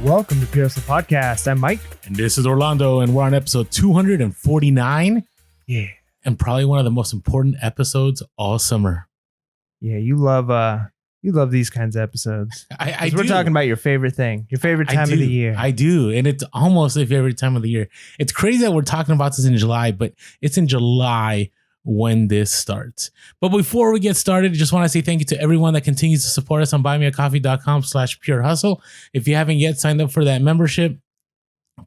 Welcome to PHP Podcast. I'm Mike. And this is Orlando, and we're on episode 249. Yeah. And probably one of the most important episodes all summer. Yeah, you love these kinds of episodes. I do. We're talking about your favorite thing, your favorite time of the year. I do. And it's almost the favorite time of the year. It's crazy that we're talking about this in July, but it's in July when this starts. But before we get started, I just want to say thank you to everyone that continues to support us on buymeacoffee.com/purehustle. If you haven't yet signed up for that membership,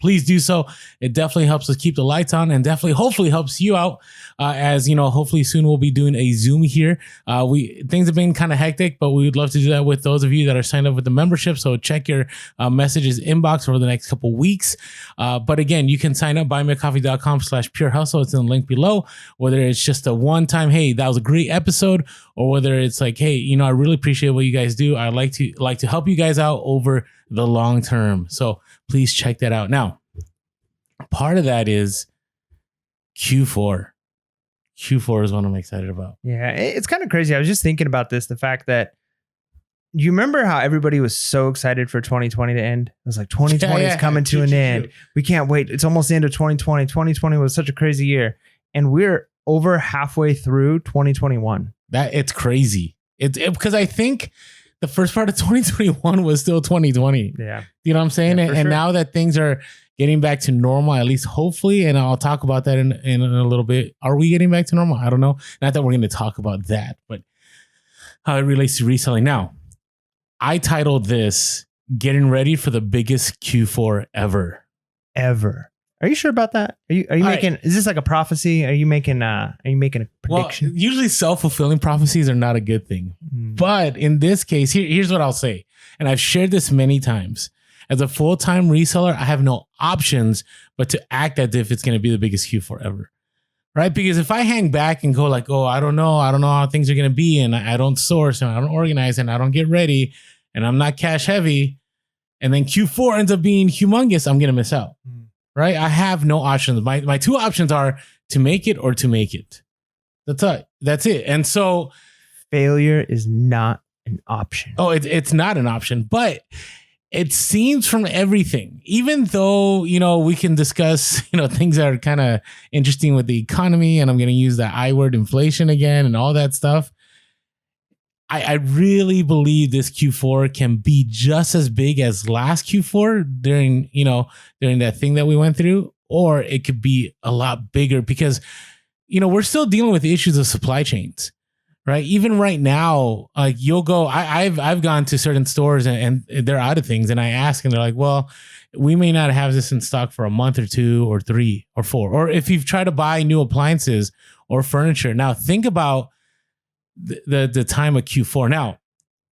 please do so. It definitely helps us keep the lights on and definitely hopefully helps you out as you know, hopefully soon we'll be doing a Zoom here. Things have been kind of hectic, but we would love to do that with those of you that are signed up with the membership. So check your messages inbox over the next couple weeks. But again, you can sign up buymeacoffee.com/purehustle. It's in the link below, whether it's just a one-time, hey, that was a great episode, or whether it's like, hey, you know, I really appreciate what you guys do. I like to help you guys out over the long term. So please check that out. Now, part of that is Q4. Q4 is what I'm excited about. Yeah, it's kind of crazy. I was just thinking about this, the fact that you remember how everybody was so excited for 2020 to end? It was like 2020 is coming to an end. We can't wait. It's almost the end of 2020. 2020 was such a crazy year. And we're over halfway through 2021. It's crazy. Because I think the first part of 2021 was still 2020. Yeah. You know what I'm saying? Yeah, and sure. Now that things are getting back to normal, at least hopefully, and I'll talk about that in a little bit. Are we getting back to normal? I don't know. Not that we're going to talk about that, but how it relates to reselling. Now, I titled this "Getting Ready for the Biggest Q4 Ever." Ever. Are you sure about that? Are you making? Is this like a prophecy? Are you making a prediction? Well, usually self-fulfilling prophecies are not a good thing. But in this case, here's what I'll say. And I've shared this many times. As a full-time reseller, I have no options but to act as if it's going to be the biggest Q4 ever. Right? Because if I hang back and go like, oh, I don't know how things are going to be, and I don't source, and I don't organize, and I don't get ready, and I'm not cash heavy, and then Q4 ends up being humongous, I'm going to miss out. Right? I have no options. My two options are to make it or to make it. That's it. And so failure is not an option. Oh, it's not an option, but it seems from everything, even though, you know, we can discuss, you know, things that are kind of interesting with the economy, and I'm going to use that I word, inflation, again, and all that stuff. I really believe this Q4 can be just as big as last Q4 during that thing that we went through, or it could be a lot bigger because, you know, we're still dealing with the issues of supply chains, right? Even right now, like you'll go, I've gone to certain stores and they're out of things, and I ask and they're like, well, we may not have this in stock for a month or 2 or 3 or 4, or if you've tried to buy new appliances or furniture. Now think about the time of Q4. Now,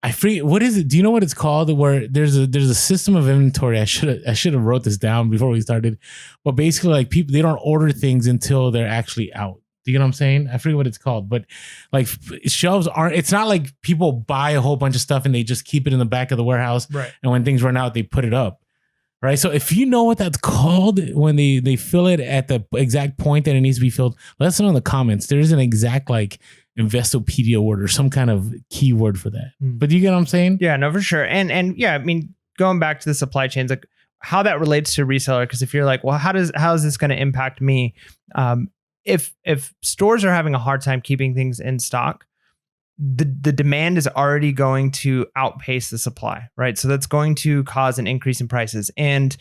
I forget what is it? Do you know what it's called? Where there's a system of inventory. I should have wrote this down before we started. But basically, like, people, they don't order things until they're actually out. Do you know what I'm saying? I forget what it's called, but like shelves aren't. It's not like people buy a whole bunch of stuff and they just keep it in the back of the warehouse. Right. And when things run out, they put it up. Right. So if you know what that's called when they fill it at the exact point that it needs to be filled, let us know in the comments. There is an exact like Investopedia word or some kind of keyword for that. But you get what I'm saying? Yeah, no, for sure. And yeah, I mean, going back to the supply chains, like how that relates to reseller, because if you're like, well, how is this going to impact me? If stores are having a hard time keeping things in stock, the demand is already going to outpace the supply, right? So that's going to cause an increase in prices. And,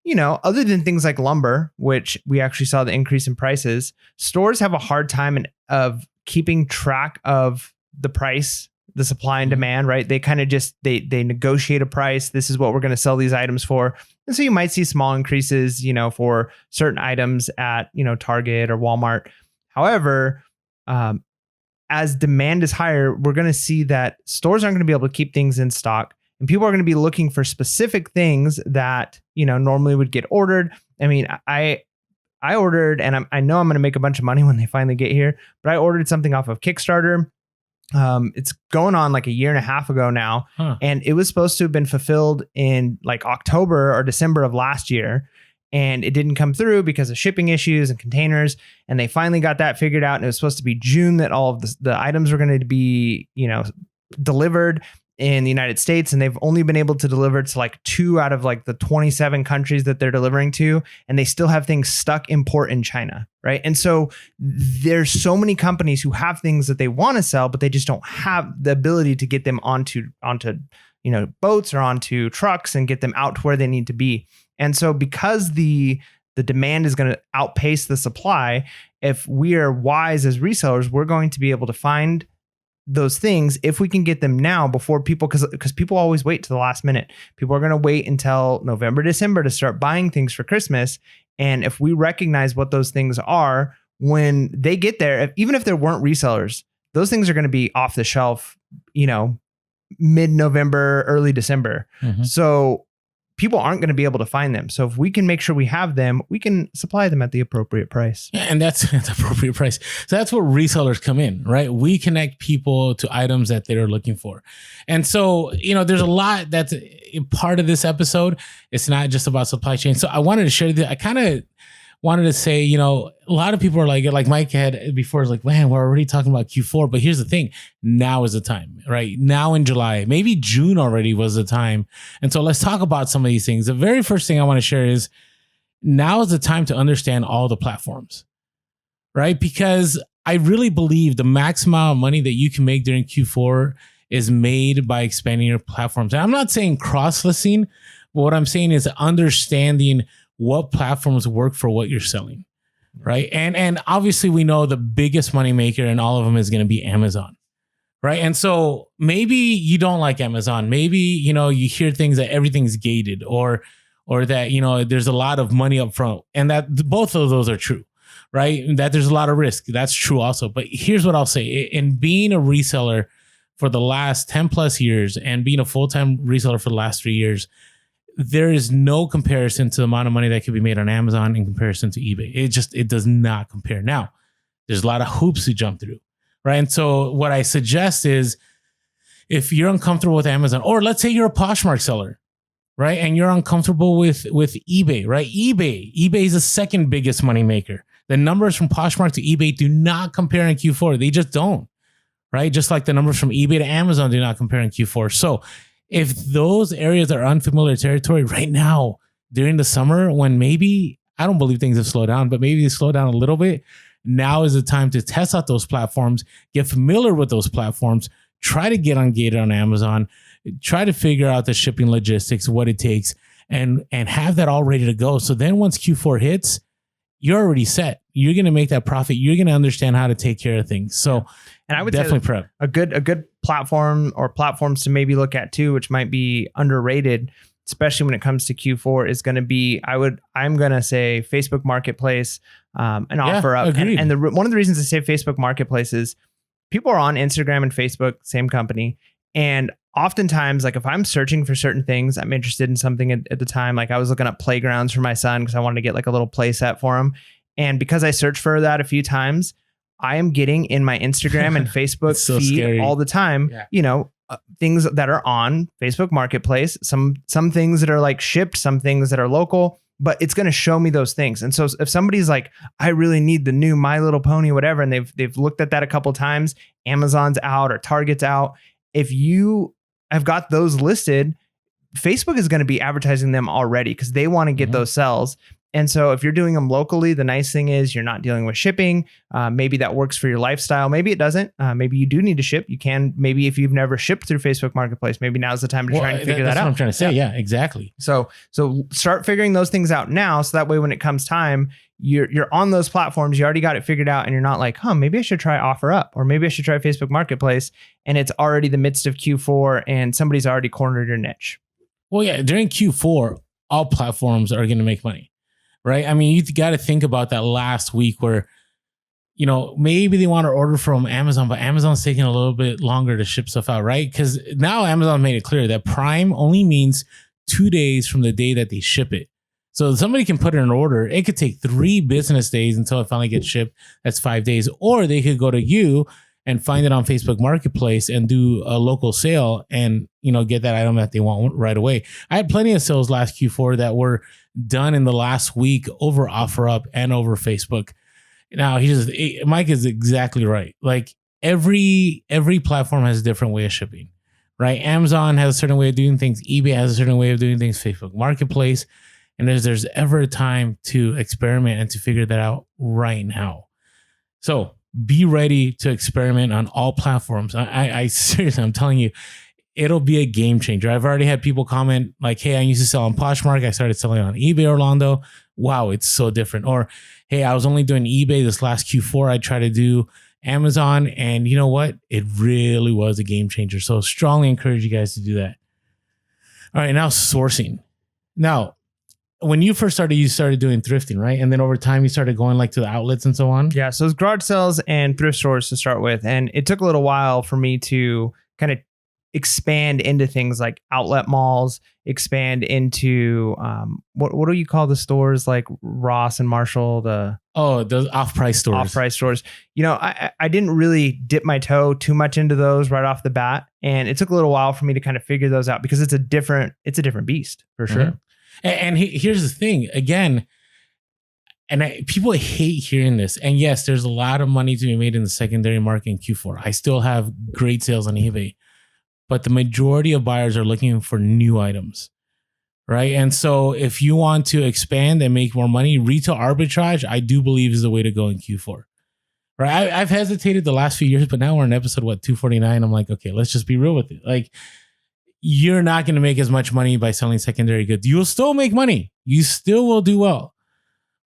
you know, other than things like lumber, which we actually saw the increase in prices, stores have a hard time of keeping track of the price, the supply and demand, right? They kind of just, they negotiate a price. This is what we're going to sell these items for. And so you might see small increases, you know, for certain items at, you know, Target or Walmart. However, as demand is higher, we're going to see that stores aren't going to be able to keep things in stock, and people are going to be looking for specific things that, you know, normally would get ordered. I mean, I ordered, and I know I'm going to make a bunch of money when they finally get here, but I ordered something off of Kickstarter. It's going on like a year and a half ago now. And it was supposed to have been fulfilled in like October or December of last year. And it didn't come through because of shipping issues and containers. And they finally got that figured out. And it was supposed to be June that all of the items were going to be, you know, delivered. in the United States, and they've only been able to deliver to like 2 out of like the 27 countries that they're delivering to, and they still have things stuck in port in China, right? And so there's so many companies who have things that they want to sell, but they just don't have the ability to get them onto boats or onto trucks and get them out to where they need to be. And so because the demand is going to outpace the supply, if we are wise as resellers, we're going to be able to find those things if we can get them now before people, because people always wait to the last minute. People are going to wait until November, December to start buying things for Christmas. And if we recognize what those things are when they get there, even if there weren't resellers, those things are going to be off the shelf, mid-November, early December. Mm-hmm. So people aren't going to be able to find them. So if we can make sure we have them, we can supply them at the appropriate price. Yeah, and that's the appropriate price. So that's where resellers come in, right? We connect people to items that they're looking for. And so, there's a lot that's part of this episode. It's not just about supply chain. So I wanted to share that. I kind of wanted to say, a lot of people are like Mike had before, is like, man, we're already talking about Q4. But here's the thing. Now is the time, right? Now in July, maybe June already was the time. And so let's talk about some of these things. The very first thing I want to share is now is the time to understand all the platforms, right? Because I really believe the max amount of money that you can make during Q4 is made by expanding your platforms. And I'm not saying cross-listing, but what I'm saying is understanding what platforms work for what you're selling, right? And obviously we know the biggest moneymaker in all of them is going to be Amazon, right? And so maybe you don't like Amazon. Maybe, you hear things that everything's gated or that, there's a lot of money up front, and that both of those are true, right? That there's a lot of risk. That's true also. But here's what I'll say. In being a reseller for the last 10 plus years and being a full-time reseller for the last 3 years, there is no comparison to the amount of money that could be made on Amazon in comparison to eBay. It does not compare. Now, there's a lot of hoops to jump through, right? And so what I suggest is if you're uncomfortable with Amazon, or let's say you're a Poshmark seller, right? And you're uncomfortable with eBay, right? eBay is the second biggest money maker. The numbers from Poshmark to eBay do not compare in Q4. They just don't, right? Just like the numbers from eBay to Amazon do not compare in Q4. So if those areas are unfamiliar territory right now during the summer, when maybe, I don't believe things have slowed down, but maybe they slow down a little bit, now is the time to test out those platforms, get familiar with those platforms, try to get ungated on Amazon, try to figure out the shipping logistics, what it takes, and have that all ready to go. So then once Q4 hits, you're already set. You're going to make that profit. You're going to understand how to take care of things. So, and I would definitely say prep. A good platform or platforms to maybe look at too, which might be underrated, especially when it comes to Q4, is going to be, I'm going to say Facebook Marketplace, and OfferUp. And one of the reasons I say Facebook Marketplace is people are on Instagram and Facebook, same company. And oftentimes, like if I'm searching for certain things, I'm interested in something at the time. Like I was looking up playgrounds for my son because I wanted to get like a little play set for him. And because I searched for that a few times, I am getting in my Instagram and Facebook feed scary. All the time, things that are on Facebook Marketplace, some things that are like shipped, some things that are local, but it's going to show me those things. And so if somebody's like, I really need the new My Little Pony, whatever, and they've looked at that a couple times, Amazon's out or Target's out. If you have got those listed, Facebook is going to be advertising them already because they want to get those sales. And so if you're doing them locally, the nice thing is you're not dealing with shipping. Maybe that works for your lifestyle. Maybe it doesn't. Maybe you do need to ship. You can, maybe if you've never shipped through Facebook Marketplace, maybe now's the time to try and figure that out. That's what I'm trying to say. Yeah, exactly. So start figuring those things out now. So that way, when it comes time, you're on those platforms, you already got it figured out, and you're not like, maybe I should try OfferUp, or maybe I should try Facebook Marketplace. And it's already the midst of Q4 and somebody's already cornered your niche. Well, yeah, during Q4, all platforms are going to make money. Right. I mean, you got to think about that last week where, maybe they want to order from Amazon, but Amazon's taking a little bit longer to ship stuff out. Right. Because now Amazon made it clear that Prime only means 2 days from the day that they ship it. So somebody can put in an order. It could take 3 business days until it finally gets shipped. That's 5 days. Or they could go to you and find it on Facebook Marketplace and do a local sale and, get that item that they want right away. I had plenty of sales last Q4 that were done in the last week over OfferUp and over Facebook. Now, Mike is exactly right. Like every platform has a different way of shipping, right? Amazon has a certain way of doing things. eBay has a certain way of doing things. Facebook Marketplace. And there's ever a time to experiment and to figure that out right now. So be ready to experiment on all platforms. I seriously, I'm telling you, it'll be a game changer. I've already had people comment like, hey, I used to sell on Poshmark. I started selling on eBay Orlando. Wow, it's so different. Or, hey, I was only doing eBay this last Q4. I tried to do Amazon. And you know what? It really was a game changer. So strongly encourage you guys to do that. All right, now sourcing. Now, when you first started, you started doing thrifting, right? And then over time, you started going like to the outlets and so on. Yeah. So it's garage sales and thrift stores to start with. And it took a little while for me to kind of expand into things like outlet malls, expand into what do you call the stores like Ross and Marshall, the off-price stores. Off-price stores. You know, I didn't really dip my toe too much into those right off the bat. And it took a little while for me to kind of figure those out because it's a different beast for sure. Mm-hmm. And here's the thing, again, and people hate hearing this. And yes, there's a lot of money to be made in the secondary market in Q4. I still have great sales on eBay, but the majority of buyers are looking for new items, right? And so if you want to expand and make more money, retail arbitrage, I do believe is the way to go in Q4, right? I've hesitated the last few years, but now we're in episode, 249. I'm like, okay, let's just be real with it. Like, you're not going to make as much money by selling secondary goods. You'll still make money. You still will do well.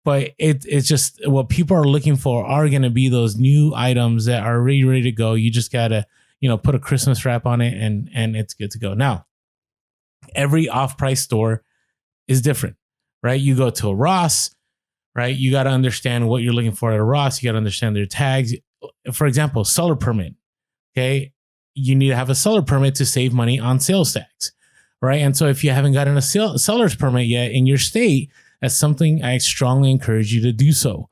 But it's just what people are looking for are going to be those new items that are ready to go. You just got to, put a Christmas wrap on it and it's good to go. Now, every off-price store is different, right? You go to a Ross, right? You got to understand what you're looking for at a Ross. You got to understand their tags. For example, seller permit, okay? You need to have a seller permit to save money on sales tax, right? And so if you haven't gotten a seller's permit yet in your state, that's something I strongly encourage you to do so.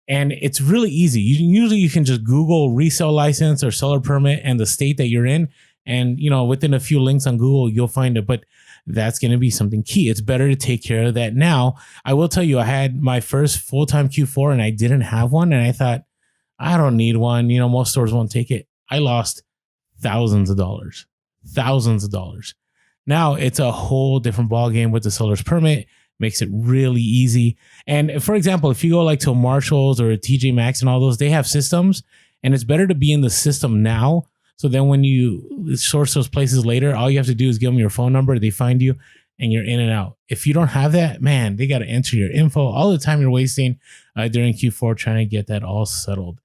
And it's really easy. Usually you can just Google resale license or seller permit and the state that you're in. And, within a few links on Google, you'll find it. But that's going to be something key. It's better to take care of that now. I will tell you, I had my first full-time Q4 and I didn't have one. And I thought, I don't need one. Most stores won't take it. I lost thousands of dollars. Now it's a whole different ballgame with the seller's permit. Makes it really easy. And for example, if you go like to a Marshalls or a TJ Maxx and all those, they have systems, and it's better to be in the system now. So then when you source those places later, all you have to do is give them your phone number. They find you and you're in and out. If you don't have that, man, they got to enter your info. All the time you're wasting during Q4 trying to get that all settled.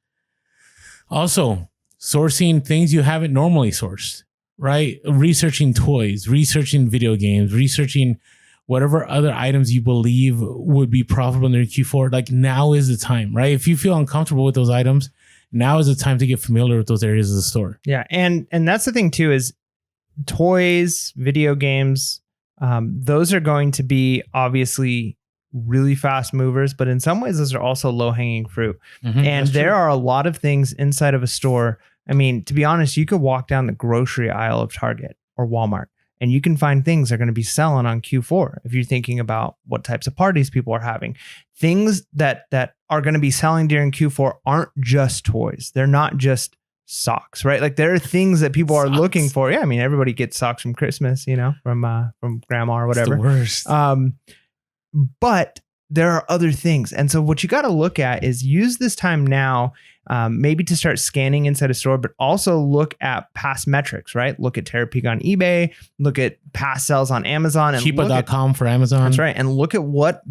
Also, sourcing things you haven't normally sourced, right? Researching toys, researching video games, researching whatever other items you believe would be profitable during Q4. Like, now is the time, right? If you feel uncomfortable with those items, now is the time to get familiar with those areas of the store. Yeah. And that's the thing too, is toys, video games, those are going to be obviously really fast movers, but in some ways those are also low hanging fruit. Mm-hmm, and there are a lot of things inside of a store. I mean, to be honest, you could walk down the grocery aisle of Target or Walmart and you can find things that are going to be selling on Q4. If you're thinking about what types of parties people are having, things that are going to be selling during Q4 aren't just toys. They're not just socks, right? Like, there are things that people are looking for. Yeah. I mean, everybody gets socks from Christmas, from grandma or whatever. It's the worst. But there are other things. And so what you got to look at is use this time now, maybe to start scanning inside a store, but also look at past metrics, right? Look at Terapeak on eBay, look at past sales on Amazon, and Keepa.com for Amazon. That's right. And look at what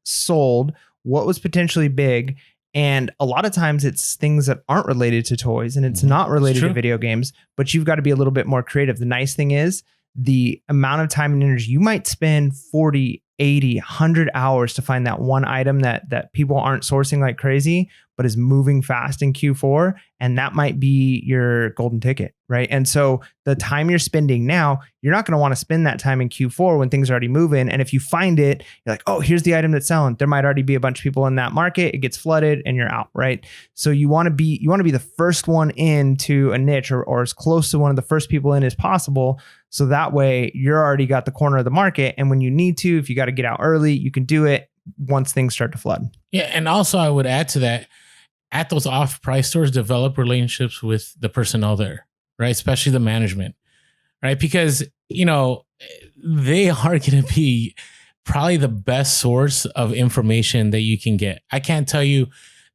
sold, what was potentially big. And a lot of times it's things that aren't related to toys and it's not related to video games, but you've got to be a little bit more creative. The nice thing is the amount of time and energy you might spend 40, 80, 100 hours to find that one item that people aren't sourcing like crazy, but is moving fast in Q4. And that might be your golden ticket, right? And so the time you're spending now, you're not going to want to spend that time in Q4 when things are already moving. And if you find it, you're like, oh, here's the item that's selling. There might already be a bunch of people in that market. It gets flooded and you're out, right? So you want to be the first one into a niche or as close to one of the first people in as possible. So that way you're already got the corner of the market. And when you need to, if you got to get out early, you can do it once things start to flood. Yeah. And also I would add to that, at those off-price stores, develop relationships with the personnel there, right? Especially the management, right? Because, they are going to be probably the best source of information that you can get. I can't tell you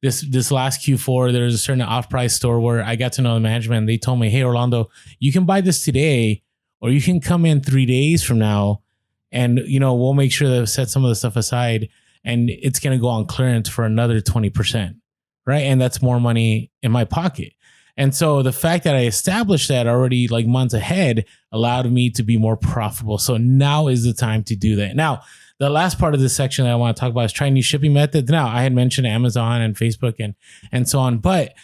this last Q4, there's a certain off-price store where I got to know the management. And they told me, hey, Orlando, you can buy this today, or you can come in 3 days from now, and we'll make sure to set some of the stuff aside, and it's going to go on clearance for another 20%, right? And that's more money in my pocket. And so the fact that I established that already like months ahead allowed me to be more profitable. So now is the time to do that. Now, the last part of this section that I want to talk about is trying new shipping methods. Now, I had mentioned Amazon and Facebook and so on. But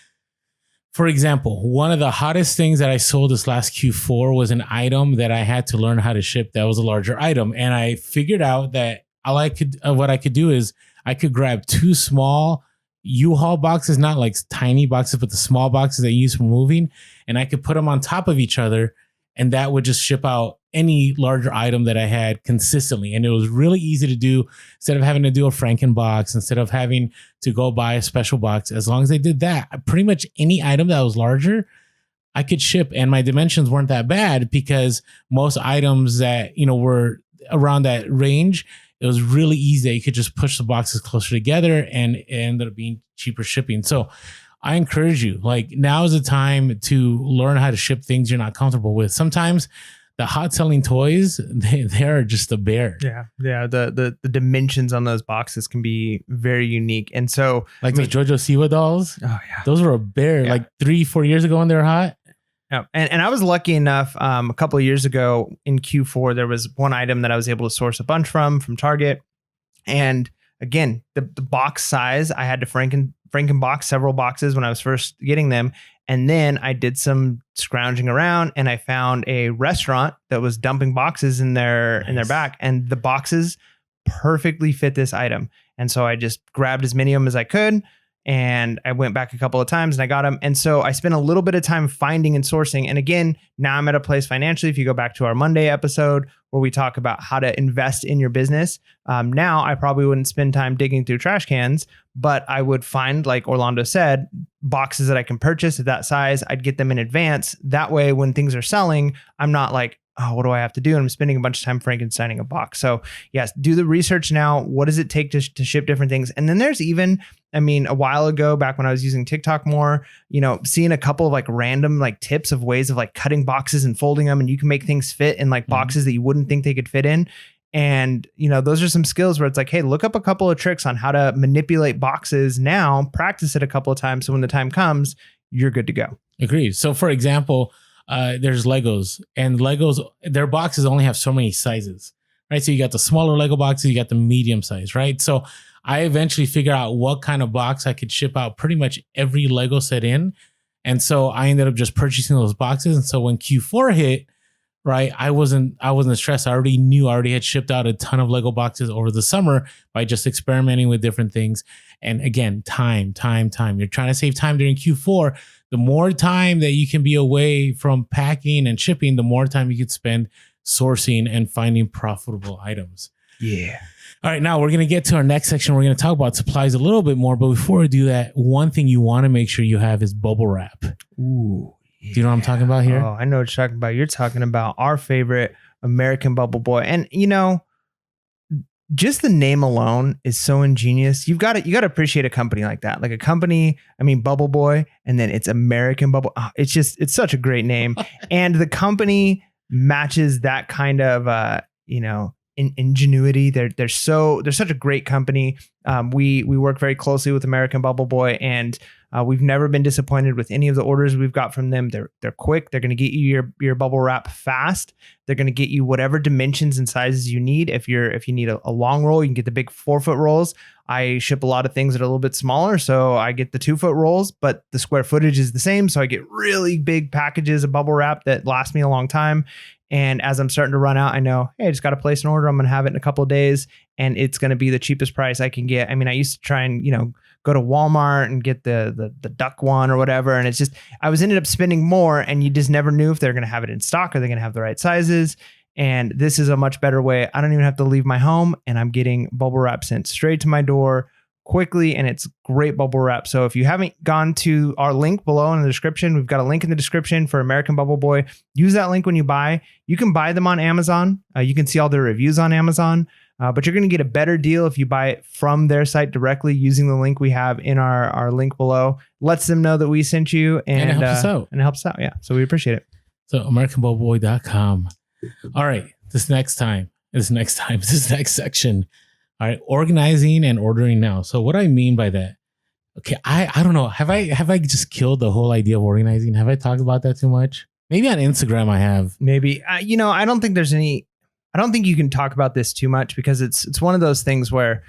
for example, one of the hottest things that I sold this last Q4 was an item that I had to learn how to ship that was a larger item. And I figured out that what I could do is I could grab 2 small U-Haul boxes, not like tiny boxes, but the small boxes that you use for moving. And I could put them on top of each other, and that would just ship out any larger item that I had consistently. And it was really easy to do instead of having to do a Franken box, instead of having to go buy a special box. As long as I did that, pretty much any item that was larger, I could ship. And my dimensions weren't that bad because most items that, were around that range, it was really easy. You could just push the boxes closer together, and it ended up being cheaper shipping. So I encourage you, like, now is the time to learn how to ship things you're not comfortable with. Sometimes the hot selling toys, they are just a bear. Yeah. The dimensions on those boxes can be very unique. And so like the JoJo Siwa dolls. Oh yeah. Those were a bear like 3-4 years ago when they were hot. Yeah. And I was lucky enough, a couple of years ago in Q4, there was one item that I was able to source a bunch from Target. And again, the box size, I had to Franken box several boxes when I was first getting them. And then I did some scrounging around, and I found a restaurant that was dumping boxes in their back, and the boxes perfectly fit this item. And so I just grabbed as many of them as I could, and I went back a couple of times and I got them. And so I spent a little bit of time finding and sourcing. And again, now I'm at a place financially. If you go back to our Monday episode where we talk about how to invest in your business, now I probably wouldn't spend time digging through trash cans, but I would find, like Orlando said, boxes that I can purchase at that size. I'd get them in advance. That way, when things are selling, I'm not like, oh, what do I have to do? And I'm spending a bunch of time Frankensteining a box. So yes, do the research now. What does it take to ship different things? And then there's even, a while ago, back when I was using TikTok more, seeing a couple of like random like tips of ways of like cutting boxes and folding them, and you can make things fit in like boxes that you wouldn't think they could fit in. And, those are some skills where it's like, hey, look up a couple of tricks on how to manipulate boxes now, practice it a couple of times. So when the time comes, you're good to go. Agreed. So for example, there's Legos, and Legos, their boxes only have so many sizes, right? So you got the smaller Lego boxes, you got the medium size, right? So I eventually figured out what kind of box I could ship out pretty much every Lego set in. And so I ended up just purchasing those boxes. And so when Q4 hit, right, I wasn't stressed. I already had shipped out a ton of Lego boxes over the summer by just experimenting with different things. And again, time. You're trying to save time during Q4. The more time that you can be away from packing and shipping, the more time you could spend sourcing and finding profitable items. Yeah. All right, now we're going to get to our next section. We're going to talk about supplies a little bit more. But before we do that, one thing you want to make sure you have is bubble wrap. Ooh. Do you know what I'm talking about here? Oh, I know what you're talking about. You're talking about our favorite American Bubble Boy. And, just the name alone is so ingenious. You got to appreciate a company like that. Like a company, Bubble Boy, and then it's American Bubble. Oh, it's such a great name. And the company matches that kind of, ingenuity. They're such a great company. We work very closely with American Bubble Boy, and we've never been disappointed with any of the orders we've got from them. They're quick. They're going to get you your bubble wrap fast. They're going to get you whatever dimensions and sizes you need. If you need a long roll, you can get the big 4-foot rolls. I ship a lot of things that are a little bit smaller, so I get the 2-foot rolls, but the square footage is the same. So I get really big packages of bubble wrap that last me a long time. And as I'm starting to run out, I know, hey, I just got to place an order. I'm going to have it in a couple of days, and it's going to be the cheapest price I can get. I used to try and, go to Walmart and get the duck one or whatever. And it's just, ended up spending more, and you just never knew if they're going to have it in stock or they're going to have the right sizes. And this is a much better way. I don't even have to leave my home, and I'm getting bubble wrap sent straight to my door quickly, and it's great bubble wrap. So if you haven't gone to our link below in the description, we've got a link in the description for American Bubble Boy. Use that link when you buy. You can buy them on Amazon. You can see all their reviews on Amazon, but you're going to get a better deal if you buy it from their site directly using the link we have in our link below. Lets them know that we sent you, and it helps us out. And it helps out. Yeah. So we appreciate it. So AmericanBubbleBoy.com. All right. This next section. All right, organizing and ordering now. So what I mean by that, okay, I don't know. Have I just killed the whole idea of organizing? Have I talked about that too much? Maybe on Instagram I have. Maybe. I don't think you can talk about this too much, because it's one of those things where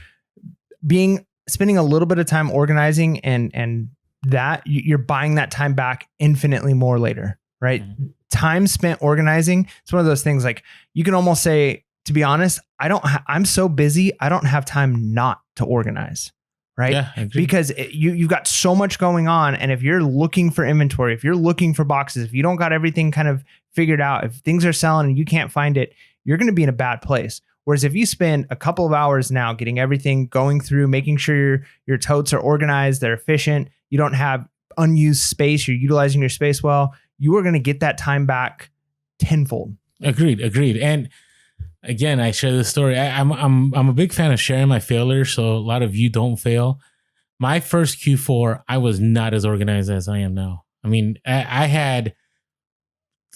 spending a little bit of time organizing and that you're buying that time back infinitely more later, right? Mm-hmm. Time spent organizing. It's one of those things, like you can almost say, to be honest, I'm so busy, I don't have time not to organize, right? Yeah, because you've got so much going on. And if you're looking for inventory, if you're looking for boxes, if you don't got everything kind of figured out, if things are selling and you can't find it, you're going to be in a bad place. Whereas if you spend a couple of hours now getting everything going through, making sure your totes are organized, they're efficient, you don't have unused space, you're utilizing your space well, you are going to get that time back tenfold. Agreed. And again, I share this story. I'm a big fan of sharing my failures, so a lot of you don't fail. My first Q4, I was not as organized as I am now. I mean, I had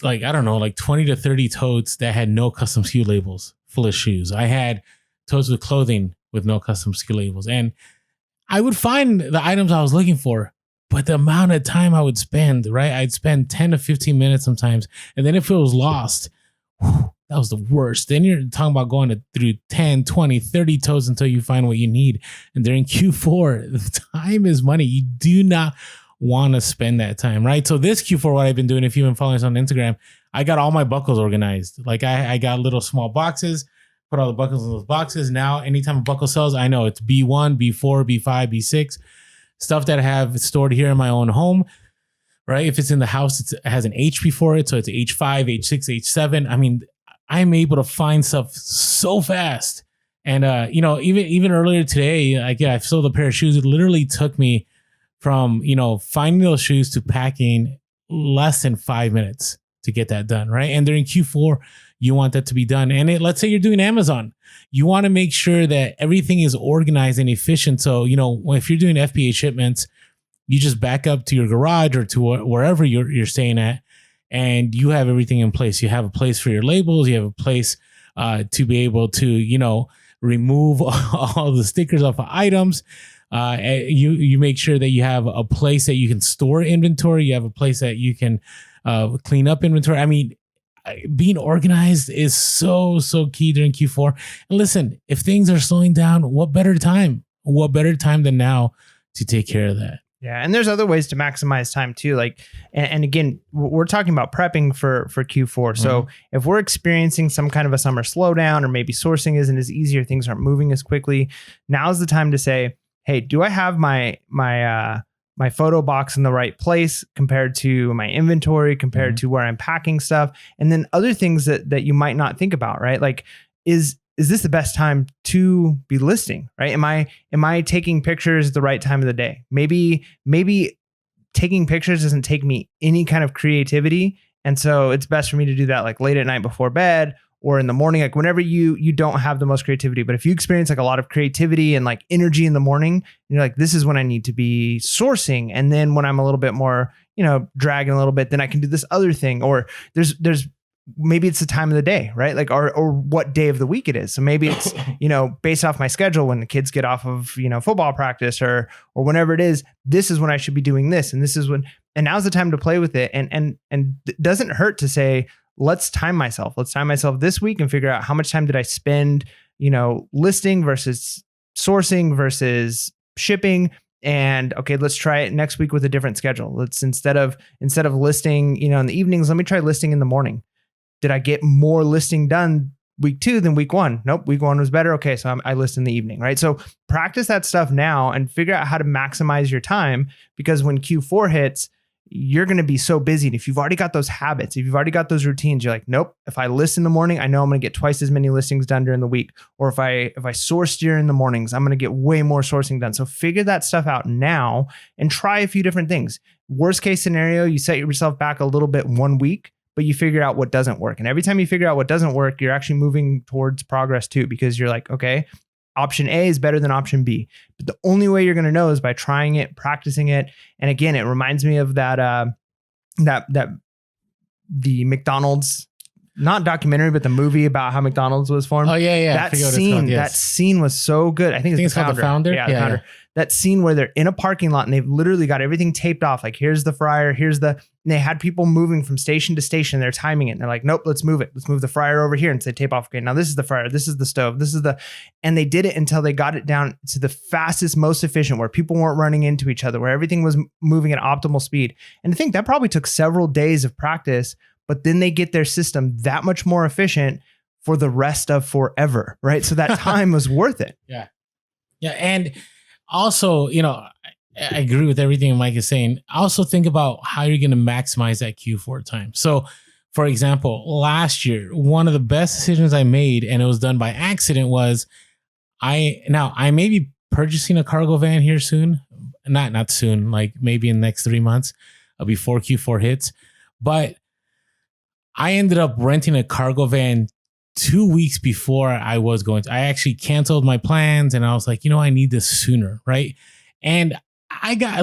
like 20 to 30 totes that had no custom SKU labels full of shoes. I had totes with clothing with no custom SKU labels. And I would find the items I was looking for, but the amount of time I would spend, right? I'd spend 10 to 15 minutes sometimes. And then if it was lost, that was the worst. Then you're talking about going through 10, 20, 30 toes until you find what you need. And during Q4, time is money. You do not want to spend that time, right? So this Q4, what I've been doing, if you've been following us on Instagram, I got all my buckles organized. Like I got little small boxes, put all the buckles in those boxes. Now, anytime a buckle sells, I know it's B1, B4, B5, B6, stuff that I have stored here in my own home. Right? If it's in the house, it has an H before it. So it's H5, H6, H7. I mean, I'm able to find stuff so fast. And, even earlier today, I sold a pair of shoes. It literally took me from, finding those shoes to packing less than 5 minutes to get that done. Right. And during Q4, you want that to be done. And let's say you're doing Amazon. You want to make sure that everything is organized and efficient. So, if you're doing FBA shipments, you just back up to your garage or to wherever you're staying at, and you have everything in place. You have a place for your labels. You have a place to be able to, remove all the stickers off of items. You make sure that you have a place that you can store inventory. You have a place that you can clean up inventory. I mean, being organized is so key during Q4. And listen, if things are slowing down, what better time than now to take care of that? Yeah. And there's other ways to maximize time too. Like, and again, we're talking about prepping for Q4. So if we're experiencing some kind of a summer slowdown, or maybe sourcing isn't as easy, or things aren't moving as quickly, now's the time to say, hey, do I have my photo box in the right place compared to my inventory, compared to where I'm packing stuff? And then other things that you might not think about, right? Like, is this the best time to be listing, right? Am I taking pictures at the right time of the day? Maybe taking pictures doesn't take me any kind of creativity. And so it's best for me to do that like late at night before bed, or in the morning, like whenever you don't have the most creativity. But if you experience like a lot of creativity and like energy in the morning, you're like, this is when I need to be sourcing. And then when I'm a little bit more, dragging a little bit, then I can do this other thing. Or there's maybe it's the time of the day, right? Like, or what day of the week it is. So maybe it's, based off my schedule, when the kids get off of, football practice or whenever it is, this is when I should be doing this. And this is when, and now's the time to play with it. And it doesn't hurt to say, let's time myself this week and figure out how much time did I spend, listing versus sourcing versus shipping. And okay, let's try it next week with a different schedule. Let's, instead of listing, in the evenings, let me try listing in the morning. Did I get more listing done week 2 than week 1? Nope. Week 1 was better. Okay. So I list in the evening, right? So practice that stuff now and figure out how to maximize your time, because when Q4 hits, you're going to be so busy. And if you've already got those habits, if you've already got those routines, you're like, nope, if I list in the morning, I know I'm going to get twice as many listings done during the week. Or if I source during the mornings, I'm going to get way more sourcing done. So figure that stuff out now and try a few different things. Worst case scenario, you set yourself back a little bit 1 week, but you figure out what doesn't work. And every time you figure out what doesn't work, you're actually moving towards progress too, because you're like, okay, option A is better than option B. But the only way you're going to know is by trying it, practicing it. And again, it reminds me of that the McDonald's, not documentary, but the movie about how McDonald's was formed. Oh yeah. That scene was so good. I think it's called The Founder. Yeah, The Founder. That scene where they're in a parking lot and they've literally got everything taped off. Like, here's the fryer, and they had people moving from station to station. They're timing it. And they're like, nope, let's move it. Let's move the fryer over here. And so they tape off. Okay, now this is the fryer. This is the stove. And they did it until they got it down to the fastest, most efficient, where people weren't running into each other, where everything was moving at optimal speed. And I think that probably took several days of practice, but then they get their system that much more efficient for the rest of forever, right? So that time was worth it. Yeah. And also, I agree with everything Mike is saying. Also think about how you're going to maximize that Q4 time. So for example, last year, one of the best decisions I made, and it was done by accident, was I may be purchasing a cargo van here soon. Not soon, like maybe in the next 3 months before Q4 hits. But I ended up renting a cargo van 2 weeks before I was going to. I actually canceled my plans and I was like, I need this sooner, right? And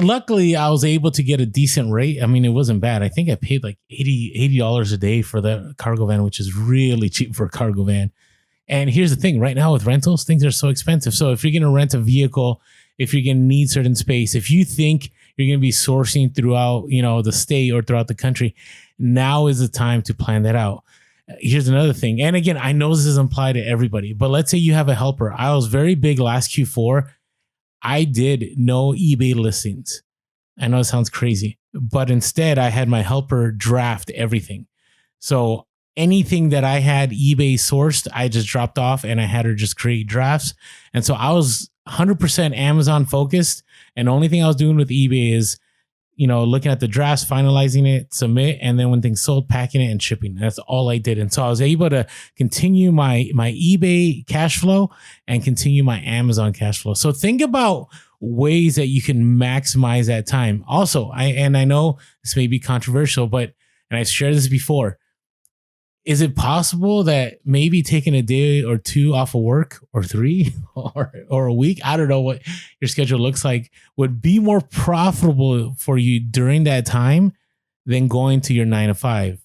luckily I was able to get a decent rate. I mean, it wasn't bad. I think I paid like $80 a day for the cargo van, which is really cheap for a cargo van. And here's the thing, right now with rentals, things are so expensive. So if you're going to rent a vehicle, if you're going to need certain space, if you think you're going to be sourcing throughout, the state or throughout the country, now is the time to plan that out. Here's another thing. And again, I know this doesn't apply to everybody, but let's say you have a helper. I was very big last Q4. I did no eBay listings. I know it sounds crazy, but instead I had my helper draft everything. So anything that I had eBay sourced, I just dropped off and I had her just create drafts. And so I was 100% Amazon focused. And the only thing I was doing with eBay is, looking at the drafts, finalizing it, submit, and then when things sold, packing it and shipping. That's all I did. And so I was able to continue my eBay cash flow and continue my Amazon cash flow. So think about ways that you can maximize that time. Also, I know this may be controversial, and I've shared this before. Is it possible that maybe taking a day or two off of work, or 3 or a week, I don't know what your schedule looks like, would be more profitable for you during that time than going to your 9 to 5,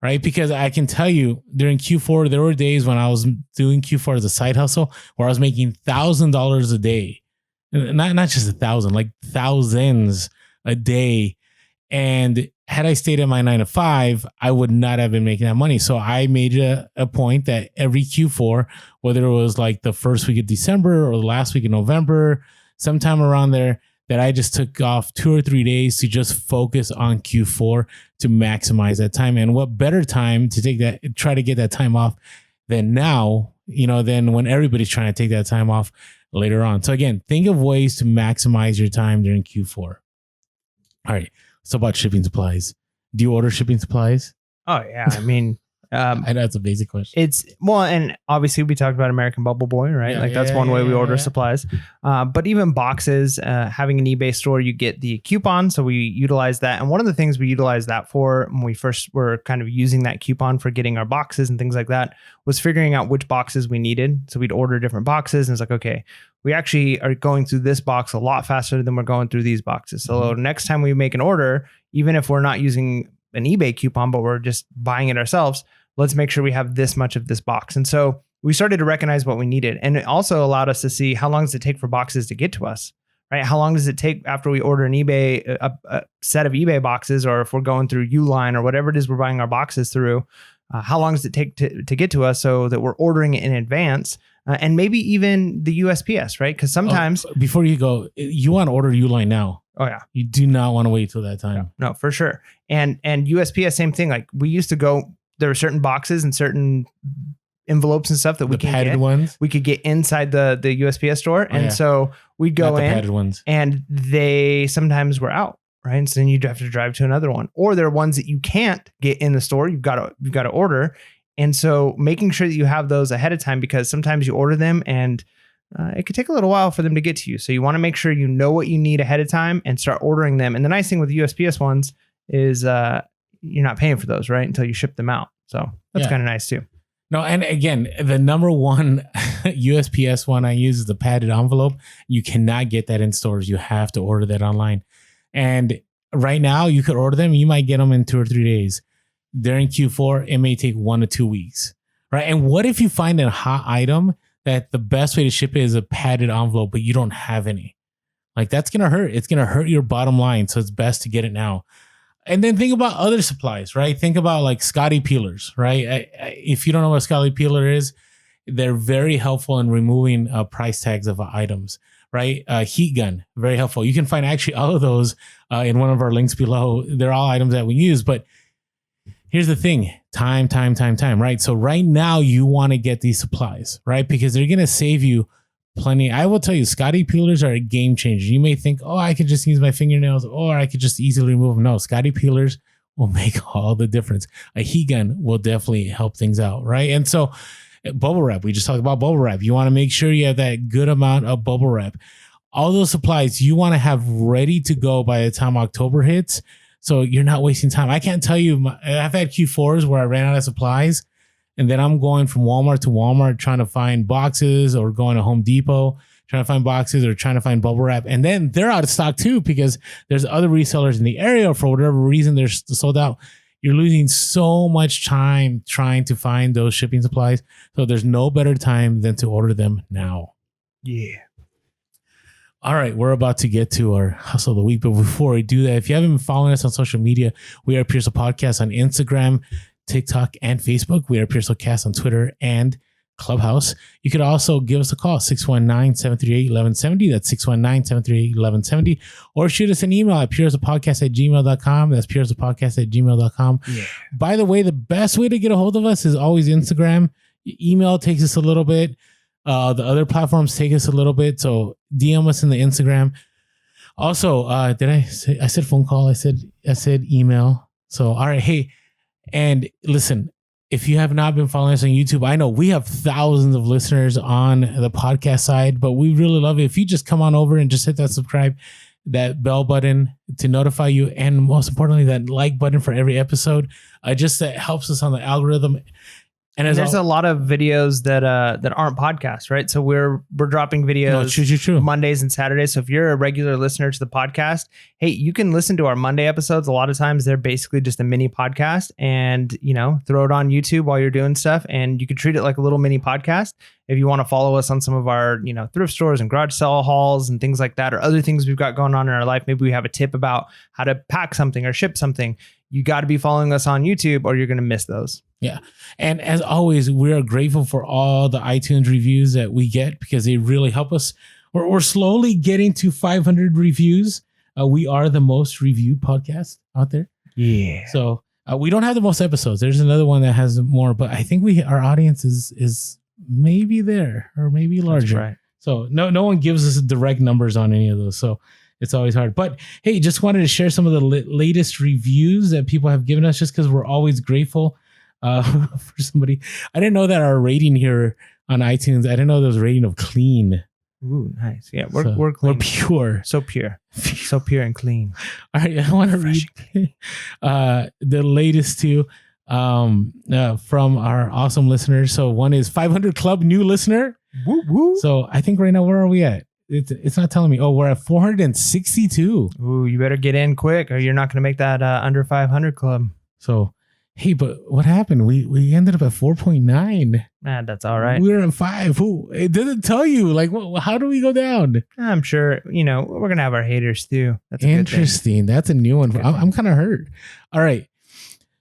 right? Because I can tell you during Q4, there were days when I was doing Q4 as a side hustle where I was making $1,000 a day. Not just 1,000, like thousands a day. And had I stayed at my 9 to 5, I would not have been making that money. So I made a point that every Q4, whether it was like the first week of December or the last week of November, sometime around there, that I just took off 2 or 3 days to just focus on Q4 to maximize that time. And what better time to try to get that time off than now, than when everybody's trying to take that time off later on. So again, think of ways to maximize your time during Q4. All right. So about shipping supplies. Do you order shipping supplies? Oh yeah. I mean, I know it's a basic question. And obviously we talked about American Bubble Boy, right? That's one way we order supplies. But even boxes, having an eBay store, you get the coupon. So we utilize that. And one of the things we utilize that for when we first were kind of using that coupon for getting our boxes and things like that was figuring out which boxes we needed. So we'd order different boxes and it's like, okay, we actually are going through this box a lot faster than we're going through these boxes. So next time we make an order, even if we're not using an eBay coupon, but we're just buying it ourselves, let's make sure we have this much of this box. And so we started to recognize what we needed. And it also allowed us to see how long does it take for boxes to get to us, right? How long does it take after we order an eBay, a set of eBay boxes, or if we're going through Uline or whatever it is we're buying our boxes through, how long does it take to get to us so that we're ordering it in advance? And maybe even the USPS, right? Because sometimes before you go, you want to order Uline now. Oh yeah. You do not want to wait till that time. No, for sure. And USPS, same thing. Like we used to go, there were certain boxes and certain envelopes and stuff that we could get. Ones? We could get inside the USPS store. And so we'd go in padded ones. And they sometimes were out. right? And so then you'd have to drive to another one. Or there are ones that you can't get in the store. You've got to order. And so making sure that you have those ahead of time, because sometimes you order them and it could take a little while for them to get to you. So you want to make sure you know what you need ahead of time and start ordering them. And the nice thing with the USPS ones is you're not paying for those, right, until you ship them out. So that's kind of nice too. No, and again, the number one USPS one I use is the padded envelope. You cannot get that in stores. You have to order that online. And right now you could order them. You might get them in 2 or 3 days. During Q4, it may take 1 to 2 weeks, right? And what if you find a hot item that the best way to ship it is a padded envelope, but you don't have any? Like, that's going to hurt. It's going to hurt your bottom line. So it's best to get it now. And then think about other supplies, right? Think about like Scotty peelers, right? If you don't know what a Scotty peeler is, they're very helpful in removing price tags of items, right? Heat gun, very helpful. You can find actually all of those in one of our links below. They're all items that we use, but here's the thing, time, right? So right now you want to get these supplies, right? Because they're going to save you plenty. I will tell you, Scotty peelers are a game changer. You may think, oh, I could just use my fingernails or I could just easily remove them. No, Scotty peelers will make all the difference. A heat gun will definitely help things out, right? And so bubble wrap, we just talked about bubble wrap. You want to make sure you have that good amount of bubble wrap. All those supplies you want to have ready to go by the time October hits, so you're not wasting time. I can't tell you, I've had Q4s where I ran out of supplies, and then I'm going from Walmart to Walmart trying to find boxes, or going to Home Depot trying to find boxes, or trying to find bubble wrap. And then they're out of stock too, because there's other resellers in the area. For whatever reason, they're sold out. You're losing so much time trying to find those shipping supplies. So there's no better time than to order them now. Yeah. All right, we're about to get to our hustle of the week. But before we do that, if you haven't been following us on social media, we are Pearsall Podcast on Instagram, TikTok, and Facebook. We are Pearsall Cast on Twitter and Clubhouse. You could also give us a call, 619-738-1170. That's 619-738-1170. Or shoot us an email at pearsallpodcast@gmail.com. That's pearsallpodcast@gmail.com. Yeah. By the way, the best way to get a hold of us is always Instagram. Email takes us a little bit. The other platforms take us a little bit. So DM us in the Instagram. Also, I said phone call. I said email. So, all right. Hey, and listen, if you have not been following us on YouTube, I know we have thousands of listeners on the podcast side, but we really love it if you just come on over and just hit that subscribe, that bell button to notify you, and most importantly, that like button for every episode. Just that helps us on the algorithm. And there's a lot of videos that aren't podcasts, right? So we're dropping videos true. Mondays and Saturdays. So if you're a regular listener to the podcast, hey, you can listen to our Monday episodes. A lot of times they're basically just a mini podcast, and throw it on YouTube while you're doing stuff, and you can treat it like a little mini podcast. If you want to follow us on some of our thrift stores and garage sale hauls and things like that, or other things we've got going on in our life, maybe we have a tip about how to pack something or ship something. You got to be following us on YouTube or you're going to miss those. Yeah. And as always, we are grateful for all the iTunes reviews that we get, because they really help us. We're slowly getting to 500 reviews. We are the most reviewed podcast out there. Yeah. So we don't have the most episodes. There's another one that has more, but I think our audience is maybe there or maybe larger. That's right. So no one gives us direct numbers on any of those. So it's always hard. But hey, just wanted to share some of the latest reviews that people have given us, just because we're always grateful for somebody. I didn't know that our rating here on iTunes, I didn't know there was a rating of clean. Ooh, nice. Yeah, we're clean. We're pure. So pure. So pure and clean. All right, I want to read the latest two from our awesome listeners. So one is 500 Club new listener. Woo, woo. So I think right now, where are we at? It's not telling me. Oh, we're at 462. Ooh, you better get in quick or you're not going to make that under 500 club. So, hey, but what happened? We ended up at 4.9. That's all right. We were at 5. It doesn't tell you. Like, how do we go down? I'm sure, we're going to have our haters too. That's interesting. That's a new one. I'm kind of hurt. All right.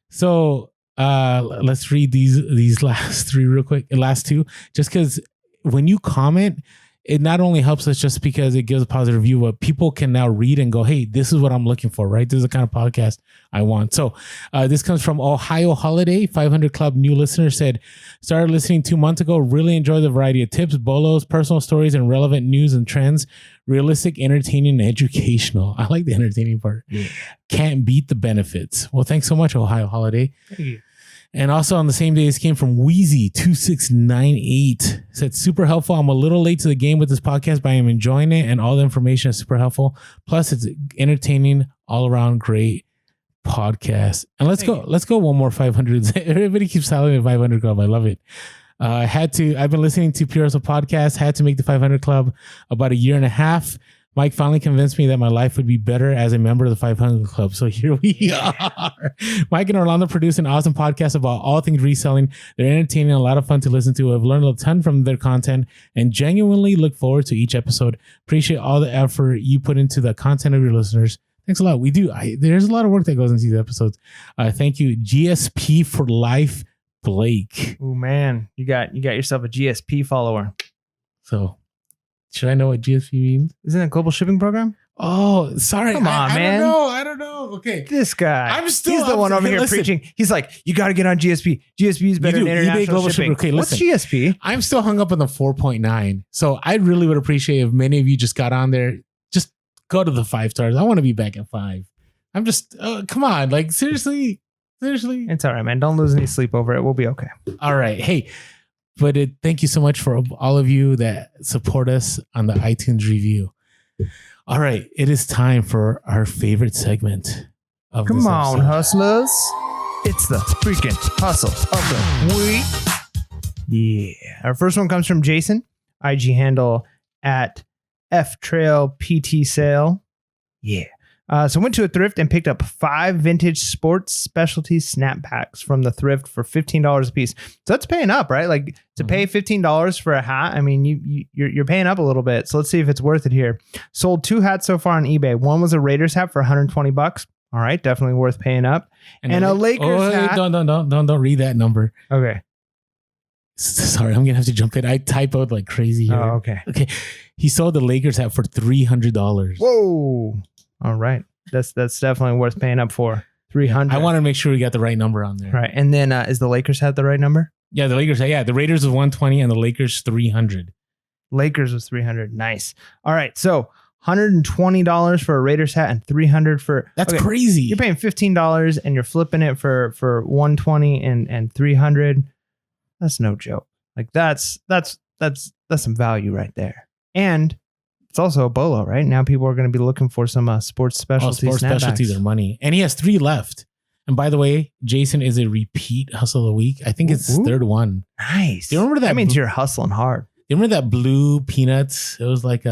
So let's read these last three real quick. Last two, just because when you comment, it not only helps us just because it gives a positive review, but people can now read and go, hey, this is what I'm looking for, right? This is the kind of podcast I want. So this comes from Ohio Holiday, 500 Club new listener, said, started listening 2 months ago, really enjoy the variety of tips, bolos, personal stories, and relevant news and trends. Realistic, entertaining, and educational. I like the entertaining part. Yeah. Can't beat the benefits. Well, thanks so much, Ohio Holiday. Thank you. And also on the same day, this came from Wheezy2698. Said, super helpful. I'm a little late to the game with this podcast, but I am enjoying it. And all the information is super helpful. Plus, it's entertaining, all around great podcast. And let's go one more 500. Everybody keeps telling me 500 Club. I love it. I've been listening to Pure Hustle podcast, had to make the 500 Club about a year and a half. Mike finally convinced me that my life would be better as a member of the 500 Club. So here we are. Mike and Orlando produce an awesome podcast about all things reselling. They're entertaining and a lot of fun to listen to. I've learned a ton from their content and genuinely look forward to each episode. Appreciate all the effort you put into the content of your listeners. Thanks a lot. We do. There's a lot of work that goes into these episodes. Thank you. GSP for life, Blake. Oh man, you got yourself a GSP follower. So should I know what GSP means? Isn't it a global shipping program? Oh, sorry. Come on, man. I don't know. Okay. This guy. He's the one over here preaching. He's like, you got to get on GSP. GSP is better than international shipping. Okay, what's listen, GSP? I'm still hung up on the 4.9. So I really would appreciate if many of you just got on there. Just go to the 5 stars. I want to be back at 5. I'm just, come on. Like, seriously. It's all right, man. Don't lose any sleep over it. We'll be okay. All right. Hey, but thank you so much for all of you that support us on the iTunes review. All right. It is time for our favorite segment of Come on, hustlers. It's the freaking hustle of the week. Yeah. Our first one comes from Jason. IG handle at FTrailPTSale. Yeah. So went to a thrift and picked up 5 vintage sports specialty snapbacks from the thrift for $15 a piece. So that's paying up, right? Like to pay $15 for a hat. I mean, you're paying up a little bit. So let's see if it's worth it here. Sold 2 hats so far on eBay. One was a Raiders hat for $120. All right, definitely worth paying up. And a Lakers hat. Don't read that number. Okay. Sorry, I'm gonna have to jump in. I typoed like crazy here. Oh, okay. Okay. He sold the Lakers hat for $300. Whoa. All right. That's definitely worth paying up for. $300. I want to make sure we got the right number on there. Right. And then is the Lakers hat the right number? Yeah, the Lakers. Yeah, the Raiders was $120 and the Lakers $300. Lakers was $300. Nice. All right. So $120 for a Raiders hat and $300 for. That's crazy. You're paying $15 and you're flipping it for $120 and $300. That's no joke. Like that's some value right there. And it's also a bolo, right? Now people are going to be looking for some sports specialties. Sports specialties are money. And he has 3 left. And by the way, Jason is a repeat hustle of the week. I think it's his 3rd one. Nice. Do you remember that? That means you're hustling hard. Do you remember that blue Peanuts? It was like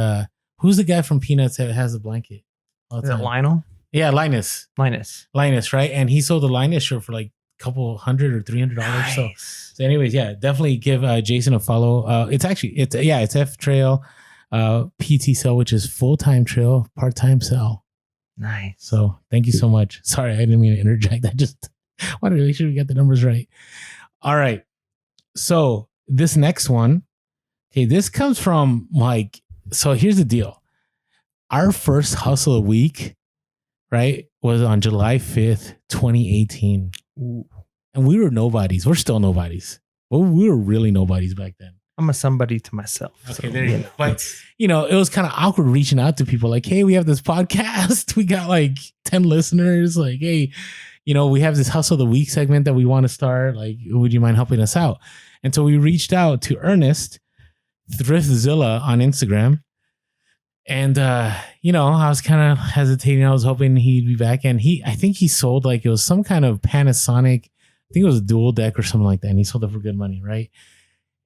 who's the guy from Peanuts that has a blanket? Is it Lionel? Yeah, Linus, right? And he sold the Linus shirt for like a couple $100 or $300. Nice. So anyways, yeah, definitely give Jason a follow. It's F Trail PT Sell, which is full-time trail, part-time sell. Nice. So thank you so much. Sorry, I didn't mean to interject. I just wanted to make sure we got the numbers right. All right. So this next one, okay, this comes from Mike. So here's the deal. Our first hustle of the week, right, was on July 5th, 2018. Ooh. And we were nobodies. We're still nobodies. Well, we were really nobodies back then. I'm a somebody to myself. Okay, so, there you go. But, it was kind of awkward reaching out to people like, hey, we have this podcast. We got like 10 listeners. Like, hey, we have this hustle of the week segment that we want to start. Like, would you mind helping us out? And so we reached out to Ernest, Thriftzilla on Instagram. And, I was kind of hesitating. I was hoping he'd be back. And I think he sold like, it was some kind of Panasonic. I think it was a dual deck or something like that. And he sold it for good money, right?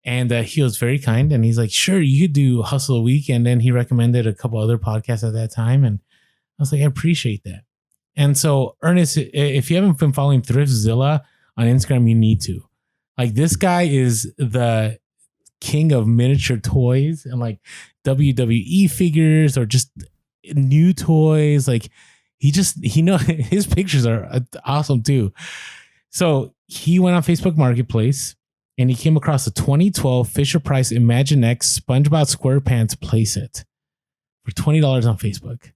And he was very kind. And he's like, sure, you could do Hustle a Week. And then he recommended a couple other podcasts at that time. And I was like, I appreciate that. And so, Ernest, if you haven't been following Thriftzilla on Instagram, you need to. Like, this guy is the king of miniature toys and like WWE figures or just new toys. Like, his pictures are awesome too. So he went on Facebook Marketplace and he came across a 2012 Fisher-Price Imaginext SpongeBob SquarePants playset for $20 on Facebook.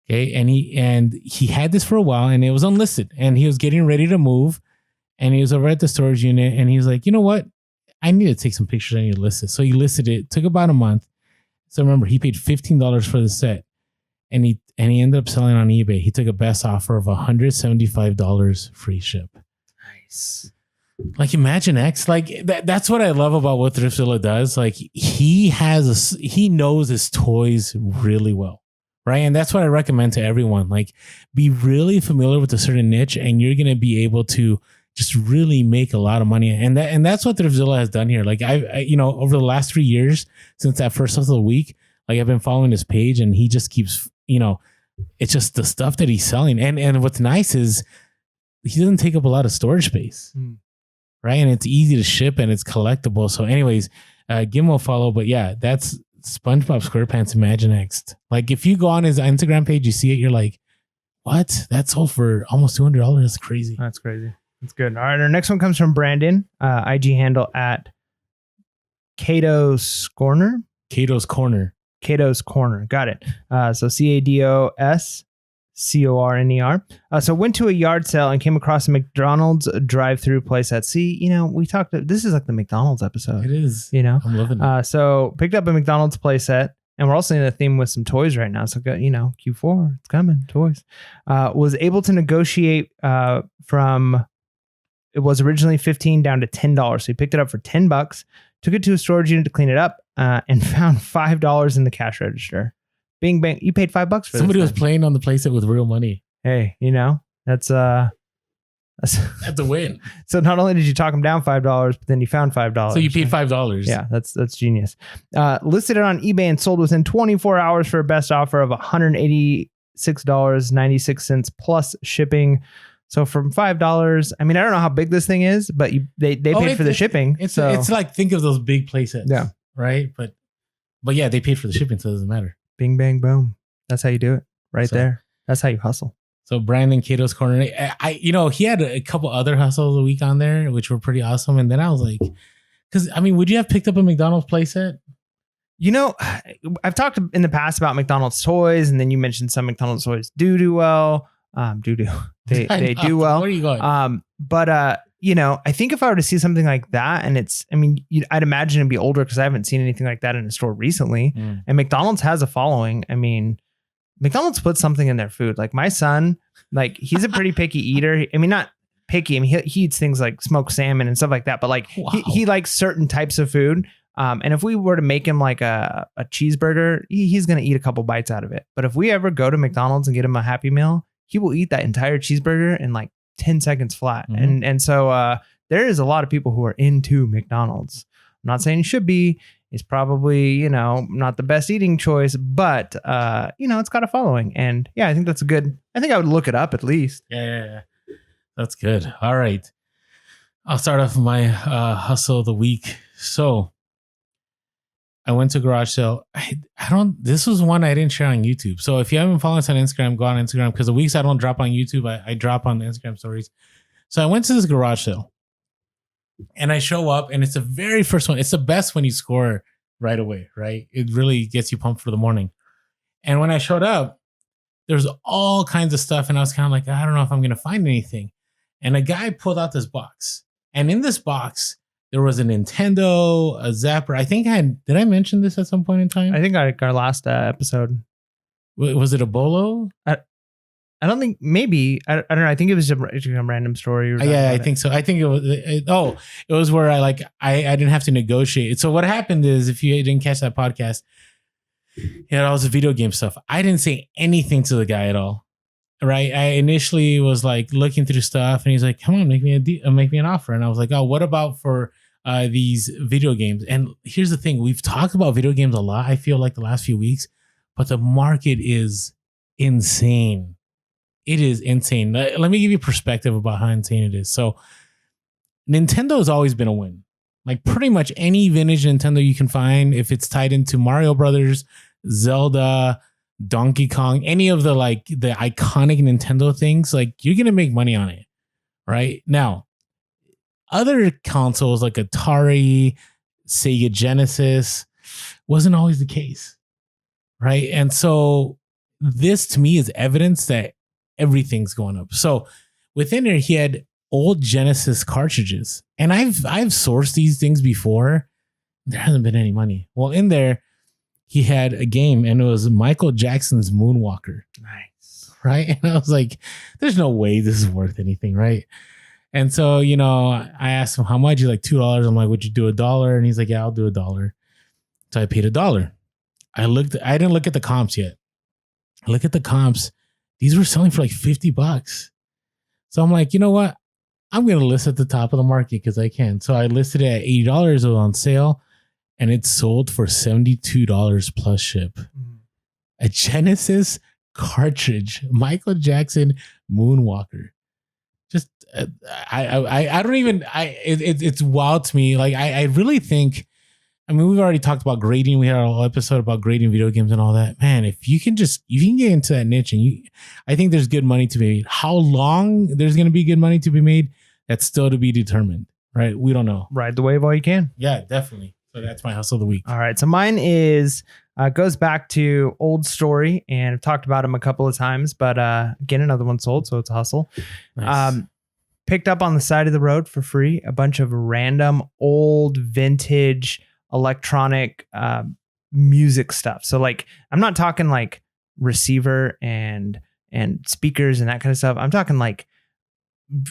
Okay, and he had this for a while, and it was unlisted, and he was getting ready to move, and he was over at the storage unit, and he was like, you know what? I need to take some pictures. I need to list it. So he listed it. Took about a month. So remember, he paid $15 for the set, and he ended up selling on eBay. He took a best offer of $175 free ship. Nice. Like Imaginext, like that's what I love about what Thriftzilla does. Like he knows his toys really well, right? And that's what I recommend to everyone. Like, be really familiar with a certain niche, and you're gonna be able to just really make a lot of money. And that's what Thriftzilla has done here. Like I over the last 3 years since that first of the week, like I've been following his page, and he just keeps, it's just the stuff that he's selling. And what's nice is he doesn't take up a lot of storage space. Right. And it's easy to ship, and it's collectible. So anyways, give him a follow. But yeah, that's SpongeBob SquarePants Imaginext. Like, if you go on his Instagram page, you see it, you're like, what? That sold for almost $200. That's crazy. That's crazy. That's good. All right. Our next one comes from Brandon, IG handle at Cato's Corner. Cato's Corner. Cato's Corner. Got it. So CADOS CORNER. So went to a yard sale and came across a McDonald's drive-through playset. See, we talked. This is like the McDonald's episode. It is. I'm loving it. So picked up a McDonald's playset, and we're also in a theme with some toys right now. So Q4, it's coming. Toys. Was able to negotiate from. It was originally $15 down to $10. So he picked it up for $10. Took it to a storage unit to clean it up, and found $5 in the cash register. Bing bang! You paid $5 for Somebody this was playing on the playset with real money. Hey, that's a win. So not only did you talk him down $5, but then you found $5. So you paid $5. Yeah, that's genius. Listed it on eBay and sold within 24 hours for a best offer of $186.96 plus shipping. So from $5, I mean, I don't know how big this thing is, but they paid for the shipping. It's like, think of those big playsets. Yeah. Right. But yeah, they paid for the shipping, so it doesn't matter. Bing, bang, boom. That's how you do it right there. That's how you hustle. So Brandon, Cato's Corner, he had a couple other hustles a week on there, which were pretty awesome. And then I was like, because would you have picked up a McDonald's playset? I've talked in the past about McDonald's toys, and then you mentioned some McDonald's toys do well. They do well. Where are you going? But I think if I were to see something like that, and I'd imagine it'd be older because I haven't seen anything like that in a store recently. And McDonald's has a following. I mean, McDonald's puts something in their food. Like my son, like he's a pretty picky eater. I mean, not picky. I mean, he eats things like smoked salmon and stuff like that. But like he likes certain types of food. And if we were to make him like a cheeseburger, he's going to eat a couple bites out of it. But if we ever go to McDonald's and get him a Happy Meal, he will eat that entire cheeseburger in like 10 seconds flat. And so there is a lot of people who are into McDonald's. I'm not saying you should be. It's probably, not the best eating choice, but it's got a following. And yeah, I think that's I think I would look it up at least. Yeah. That's good. All right. I'll start off my hustle of the week. So I went to a garage sale. This was one I didn't share on YouTube. So if you haven't followed us on Instagram, go on Instagram, because the weeks I don't drop on YouTube, I drop on the Instagram stories. So I went to this garage sale, and I show up, and it's the very first one. It's the best when you score right away, right? It really gets you pumped for the morning. And when I showed up, there's all kinds of stuff, and I was kind of like, I don't know if I'm going to find anything. And a guy pulled out this box, and in this box, there was a Nintendo, a Zapper. I think did I mention this at some point in time? I think our last episode. Was it a Bolo? I don't think, maybe. I don't know. I think it was just a random story. I think so. I think it was. It was where I didn't have to negotiate. So what happened is, if you didn't catch that podcast, all was video game stuff. I didn't say anything to the guy at all. Right. I initially was like looking through stuff, and he's like, come on, make me an offer. And I was like, oh, what about for these video games? And here's the thing. We've talked about video games a lot, I feel like, the last few weeks, but the market is insane. It is insane. Let me give you perspective about how insane it is. So Nintendo has always been a win. Like pretty much any vintage Nintendo you can find, if it's tied into Mario Brothers, Zelda, Donkey Kong, any of the iconic Nintendo things, like you're going to make money on it right now. other consoles like Atari, Sega Genesis, wasn't always the case, right? And so this to me is evidence that everything's going up. So within there, he had old Genesis cartridges, and I've sourced these things before. There hasn't been any money. Well, in there, he had a game, and it was Michael Jackson's Moonwalker. Nice. Right? And I was like, there's no way this is worth anything, right? And so, I asked him how much. He's like, $2. I'm like, would you do $1? And he's like, yeah, I'll do $1. So I paid $1. I didn't look at the comps yet. I look at the comps. These were selling for like $50. So I'm like, you know what? I'm going to list at the top of the market because I can. So I listed it at $80. It was on sale, and it sold for $72 plus ship. A Genesis cartridge, Michael Jackson Moonwalker. Just, I don't even, it's wild to me. Like, I really think, we've already talked about grading. We had a whole episode about grading video games and all that. Man, if you can get into that niche, and I think there's good money to be made. How long there's going to be good money to be made, that's still to be determined, right? We don't know. Ride the wave while you can. Yeah, definitely. So that's my hustle of the week. All right. So mine is, goes back to Old Story, and I've talked about him a couple of times, but again, another one sold. So it's a hustle. Nice. Picked up on the side of the road for free a bunch of random old vintage electronic music stuff. So like, I'm not talking like receiver and speakers and that kind of stuff. I'm talking like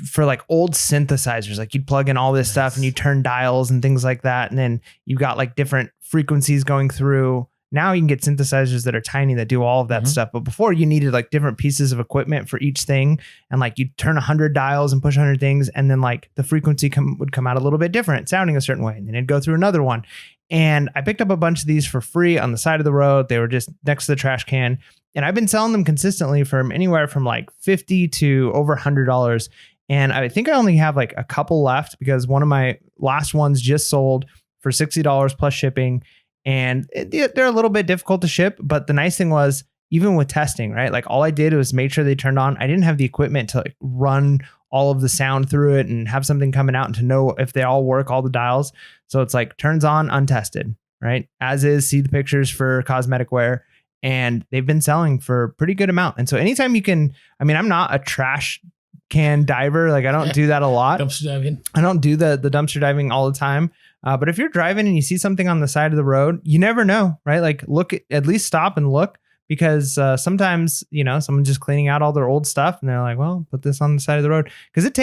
for like old synthesizers, like you'd plug in all this stuff and you turn dials and things like that. And then you've got like different frequencies going through. Now you can get synthesizers that are tiny that do all of that stuff. But before, you needed like different pieces of equipment for each thing. And like you'd turn 100 dials and push 100 things. And then like the frequency would come out a little bit different, sounding a certain way. And then it'd go through another one. And I picked up a bunch of these for free on the side of the road. They were just next to the trash can. And I've been selling them consistently from anywhere from like $50 to over $100. And I think I only have like a couple left because one of my last ones just sold for $60 plus shipping. And they're a little bit difficult to ship. But the nice thing was, even with testing, right? Like all I did was make sure they turned on. I didn't have the equipment to like run all of the sound through it and have something coming out and to know if they all work, all the dials. So it's like turns on untested, right? As is, see the pictures for cosmetic wear. And they've been selling for a pretty good amount. And so anytime you can, I'm not a trash can diver. Like I don't do that a lot. Dumpster diving. I don't do the dumpster diving all the time. But if you're driving and you see something on the side of the road, you never know, right? Like at least stop and look, because sometimes, someone's just cleaning out all their old stuff and they're like, well, put this on the side of the road. Because it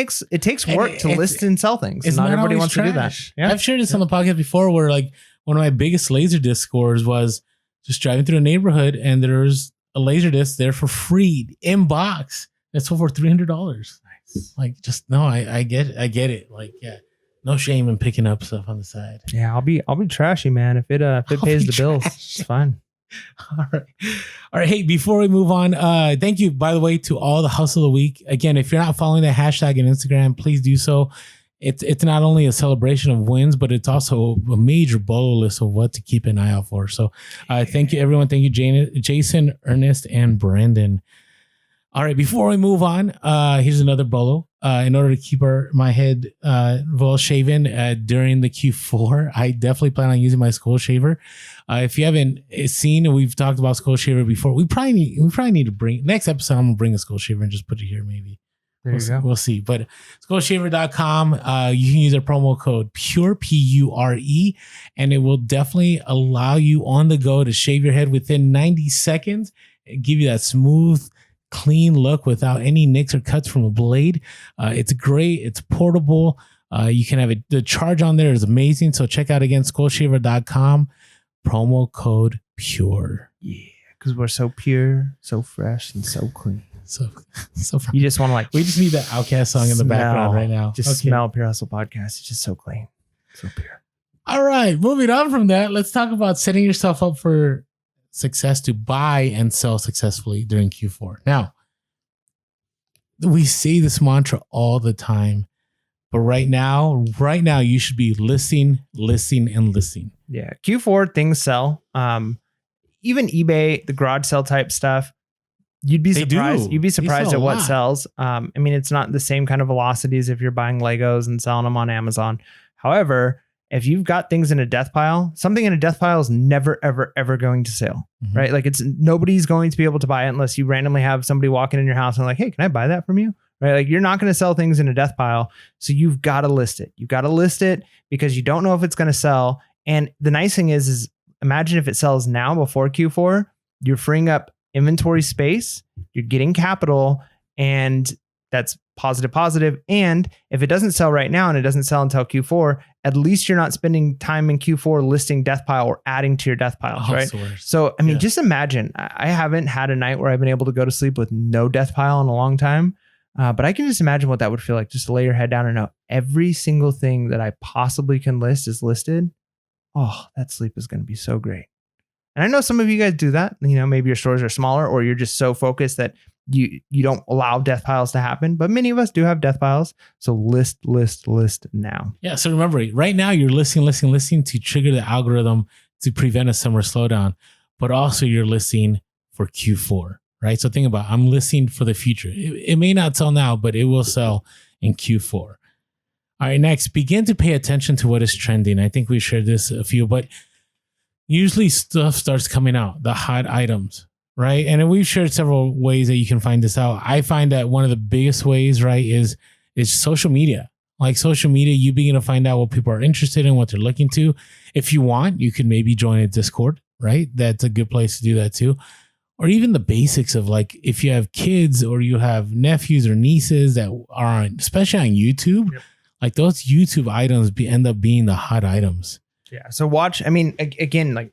takes work to list and sell things. Not everybody wants to do that. Yeah. I've shared this on the podcast before where like one of my biggest Laserdisc scores was just driving through a neighborhood and there's a Laserdisc there for free in box. That's over $300. Nice. Like, just no, I get it. Like, yeah, no shame in picking up stuff on the side. Yeah, I'll be trashy, man. If it pays the bills, it's fine. All right. Hey, before we move on, thank you, by the way, to all the hustle of the week. Again, if you're not following the hashtag on Instagram, please do so. It's not only a celebration of wins, but it's also a major Bellow list of what to keep an eye out for. So thank you, everyone. Thank you, Jason, Ernest, and Brandon. All right, before we move on, here's another Bellow. In order to keep my head well shaven during the Q4, I definitely plan on using my skull shaver. If you haven't seen, and we've talked about skull shaver before, we probably need to bring next episode. I'm gonna bring a skull shaver and just put it here, maybe. We'll see. But skullshaver.com, you can use our promo code PURE, PURE, and it will definitely allow you on the go to shave your head within 90 seconds and give you that smooth, clean look without any nicks or cuts from a blade. It's great. It's portable. You can have it. The charge on there is amazing. So check out again, skullshaver.com, promo code PURE. Yeah, because we're so pure, so fresh, and so clean. So you just want to we just need that Outcast song in the background right now. Just smell Pure Hustle Podcast. It's just so clean, so pure. All right, moving on from that, let's talk about setting yourself up for success to buy and sell successfully during Q4. Now, we say this mantra all the time, but right now, you should be listing. Yeah, Q4 things sell. Even eBay, the garage sale type stuff. You'd be They surprised. do. You'd be They surprised sell at a what lot. sells. I mean, it's not the same kind of velocities if you're buying Legos and selling them on Amazon. However, if you've got things in a death pile, something in a death pile is never, ever, ever going to sell, right? Like nobody's going to be able to buy it unless you randomly have somebody walking in your house and like, hey, can I buy that from you? Right? Like you're not going to sell things in a death pile. So you've got to list it. You've got to list it because you don't know if it's going to sell. And the nice thing is imagine if it sells now before Q4, you're freeing up inventory space, you're getting capital, and that's positive. And if it doesn't sell right now and it doesn't sell until Q4, at least you're not spending time in Q4 listing death pile or adding to your death piles, right? So, I mean, just imagine, I haven't had a night where I've been able to go to sleep with no death pile in a long time. But I can just imagine what that would feel like, just to lay your head down and know every single thing that I possibly can list is listed. Oh, that sleep is going to be so great. And I know some of you guys do that. You know, maybe your stores are smaller or you're just so focused that you don't allow death piles to happen. But many of us do have death piles. So list now. Yeah. So remember, right now you're listing to trigger the algorithm to prevent a summer slowdown, but also you're listing for Q4, right? So think about, I'm listing for the future. It may not sell now, but it will sell in Q4. All right. Next, begin to pay attention to what is trending. I think we shared this a few, but usually stuff starts coming out, the hot items, right? And we've shared several ways that you can find this out. I find that one of the biggest ways, right, is social media. Like social media, you begin to find out what people are interested in, what they're looking to. If you want, you can maybe join a Discord, right? That's a good place to do that too. Or even the basics of like, if you have kids or you have nephews or nieces that are on, especially on YouTube, like those YouTube items end up being the hot items. Yeah. So watch, I mean, again, like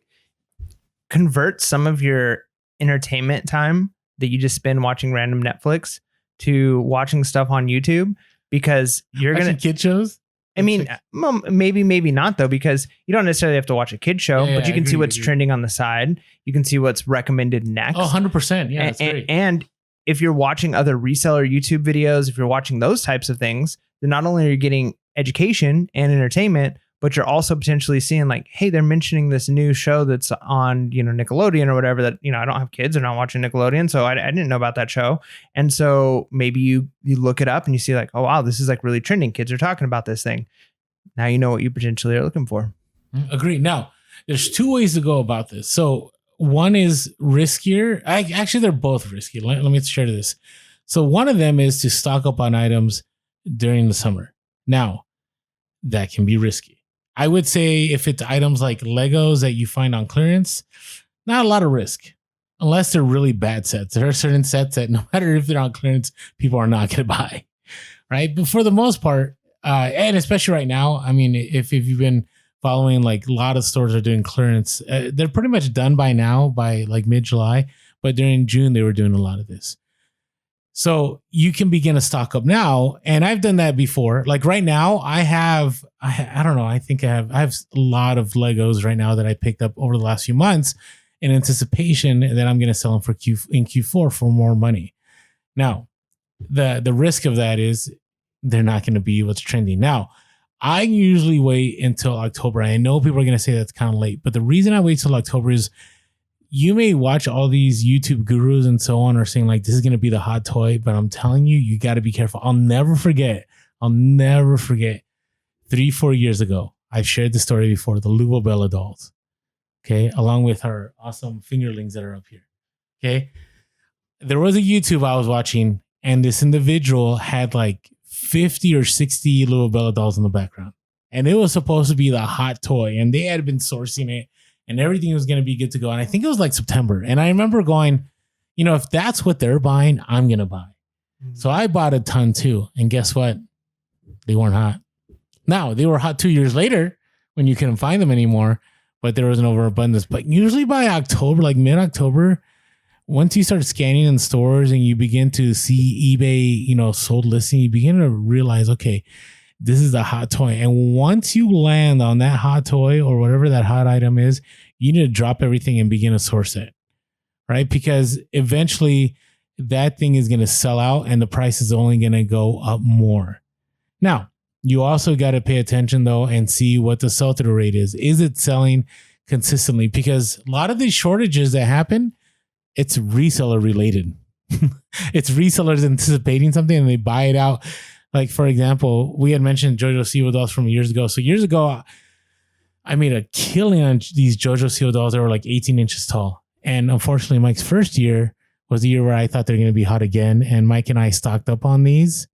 convert some of your entertainment time that you just spend watching random Netflix to watching stuff on YouTube, because you're going to kid shows. I mean, maybe not though, because you don't necessarily have to watch a kid show, but you can see what's trending on the side. You can see what's recommended next. Oh, 100%. Yeah. That's great. And if you're watching other reseller YouTube videos, if you're watching those types of things, then not only are you getting education and entertainment, but you're also potentially seeing like, hey, they're mentioning this new show that's on, you know, Nickelodeon or whatever that, you know, I don't have kids, they're not watching Nickelodeon. So I didn't know about that show. And so maybe you look it up and you see like, oh, wow, this is like really trending. Kids are talking about this thing. Now you know what you potentially are looking for. Agree. Now, there's two ways to go about this. So one is riskier. Actually, they're both risky. Let me share this. So one of them is to stock up on items during the summer. Now, that can be risky. I would say if it's items like Legos that you find on clearance, not a lot of risk, unless they're really bad sets. There are certain sets that no matter if they're on clearance, people are not going to buy, right? But for the most part, and especially right now, I mean, if you've been following, like a lot of stores are doing clearance, they're pretty much done by now, by like mid-July, but during June, they were doing a lot of this. So you can begin to stock up now. And I've done that before. Like right now, I don't know. I think I have a lot of Legos right now that I picked up over the last few months in anticipation that I'm going to sell them in Q4 for more money. Now, the risk of that is they're not going to be what's trending. Now, I usually wait until October. I know people are going to say that's kind of late, but the reason I wait till October is you may watch all these YouTube gurus and so on are saying like, this is going to be the hot toy, but I'm telling you, you got to be careful. I'll never forget 3-4 years ago. I've shared the story before, the Louisville Bellow dolls. Okay. Along with our awesome fingerlings that are up here. Okay. There was a YouTube I was watching and this individual had like 50 or 60 Louisville Bellow dolls in the background. And it was supposed to be the hot toy and they had been sourcing it. And everything was going to be good to go. And I think it was like September. And I remember going, you know, if that's what they're buying, I'm going to buy. Mm-hmm. So I bought a ton too. And guess what? They weren't hot. Now, they were hot 2 years later when you couldn't find them anymore. But there was an overabundance. But usually by October, like mid-October, once you start scanning in stores and you begin to see eBay, you know, sold listing, you begin to realize, okay, this is the hot toy. And once you land on that hot toy or whatever that hot item is, you need to drop everything and begin to source it, right? Because eventually that thing is going to sell out and the price is only going to go up more. Now, you also got to pay attention though and see what the sell-through rate is. Is it selling consistently? Because a lot of these shortages that happen, it's reseller related. it's resellers anticipating something and they buy it out. Like, for example, we had mentioned JoJo Siwa dolls from years ago. So years ago, I made a killing on these JoJo Siwa dolls that were like 18 inches tall. And unfortunately, Mike's first year was the year where I thought they're going to be hot again. And Mike and I stocked up on these.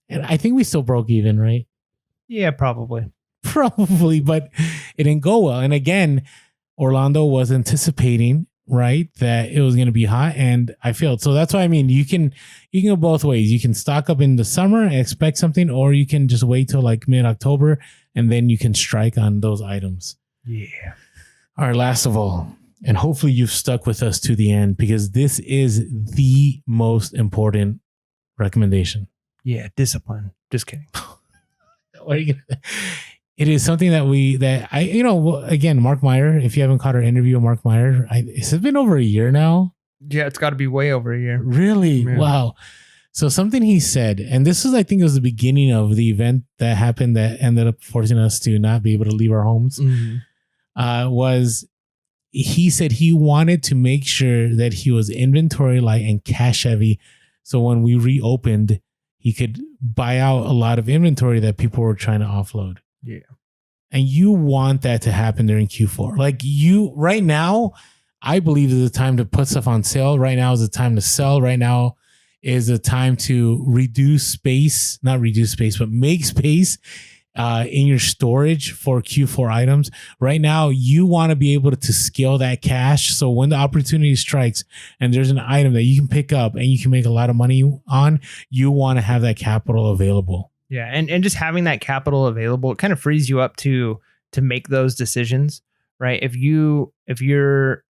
And I think we still broke even, right? Yeah, probably. Probably, but it didn't go well. And again, Orlando was anticipating, right, that it was going to be hot, and I failed. So that's why I mean, you can go both ways. You can stock up in the summer and expect something, or you can just wait till like mid-October and then you can strike on those items. Yeah. All right, last of all, and hopefully you've stuck with us to the end because this is the most important recommendation. Yeah, discipline. Just kidding. What are you gonna? It is something that I again, Mark Meyer, if you haven't caught our interview with Mark Meyer, it's been over a year now. Yeah, it's got to be way over a year. Really? Yeah. Wow. So something he said, and this was, I think it was the beginning of the event that happened that ended up forcing us to not be able to leave our homes, was he said he wanted to make sure that he was inventory light and cash heavy. So when we reopened, he could buy out a lot of inventory that people were trying to offload. Yeah. And you want that to happen during Q4. Like right now, I believe is the time to put stuff on sale. Right now is the time to sell. Right now is the time to not reduce space, but make space in your storage for Q4 items. Right now, you want to be able to scale that cash. So when the opportunity strikes and there's an item that you can pick up and you can make a lot of money on, you want to have that capital available. Yeah, and just having that capital available, it kind of frees you up to make those decisions, right? If you're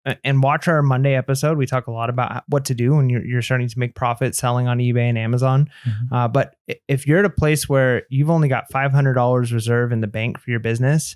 and watch our Monday episode, we talk a lot about what to do when you're starting to make profit selling on eBay and Amazon. Mm-hmm. But if you're at a place where you've only got $500 reserve in the bank for your business,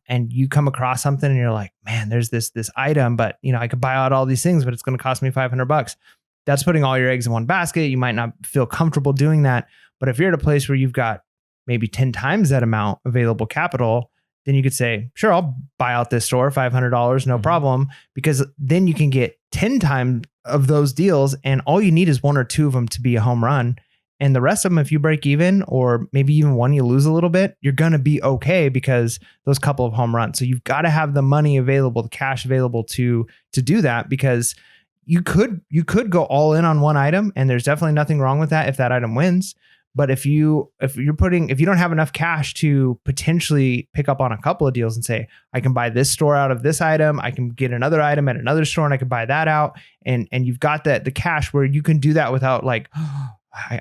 and you come across something and you're like, man, there's this item, but I could buy out all these things, but it's going to cost me $500. That's putting all your eggs in one basket. You might not feel comfortable doing that. But if you're at a place where you've got maybe 10 times that amount available capital, then you could say, sure, I'll buy out this store, $500, no problem, because then you can get 10 times of those deals and all you need is one or two of them to be a home run. And the rest of them, if you break even or maybe even one you lose a little bit, you're going to be okay because those couple of home runs. So you've got to have the money available, the cash available to do that, because you could go all in on one item and there's definitely nothing wrong with that if that item wins. But if you don't have enough cash to potentially pick up on a couple of deals and say, I can buy this store out of this item, I can get another item at another store and I can buy that out. And you've got the cash where you can do that without like,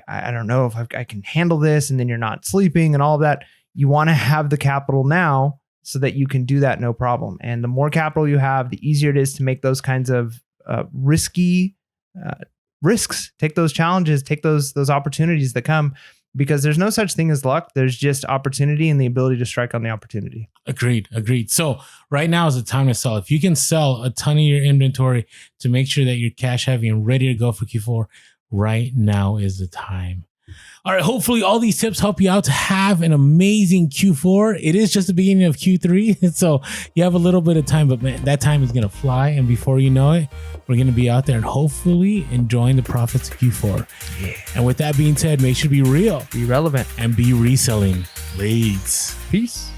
I don't know if I can handle this. And then you're not sleeping and all of that. You want to have the capital now so that you can do that no problem. And the more capital you have, the easier it is to make those kinds of risky risks, take those challenges, take those opportunities that come, because there's no such thing as luck. There's just opportunity and the ability to strike on the opportunity. Agreed. So right now is the time to sell. If you can sell a ton of your inventory to make sure that you're cash heavy and ready to go for Q4, right now is the time. All right. Hopefully all these tips help you out to have an amazing Q4. It is just the beginning of Q3. So you have a little bit of time, but man, that time is going to fly. And before you know it, we're going to be out there and hopefully enjoying the profits of Q4. Yeah. And with that being said, make sure to be real, be relevant, and be reselling. Leads. Peace.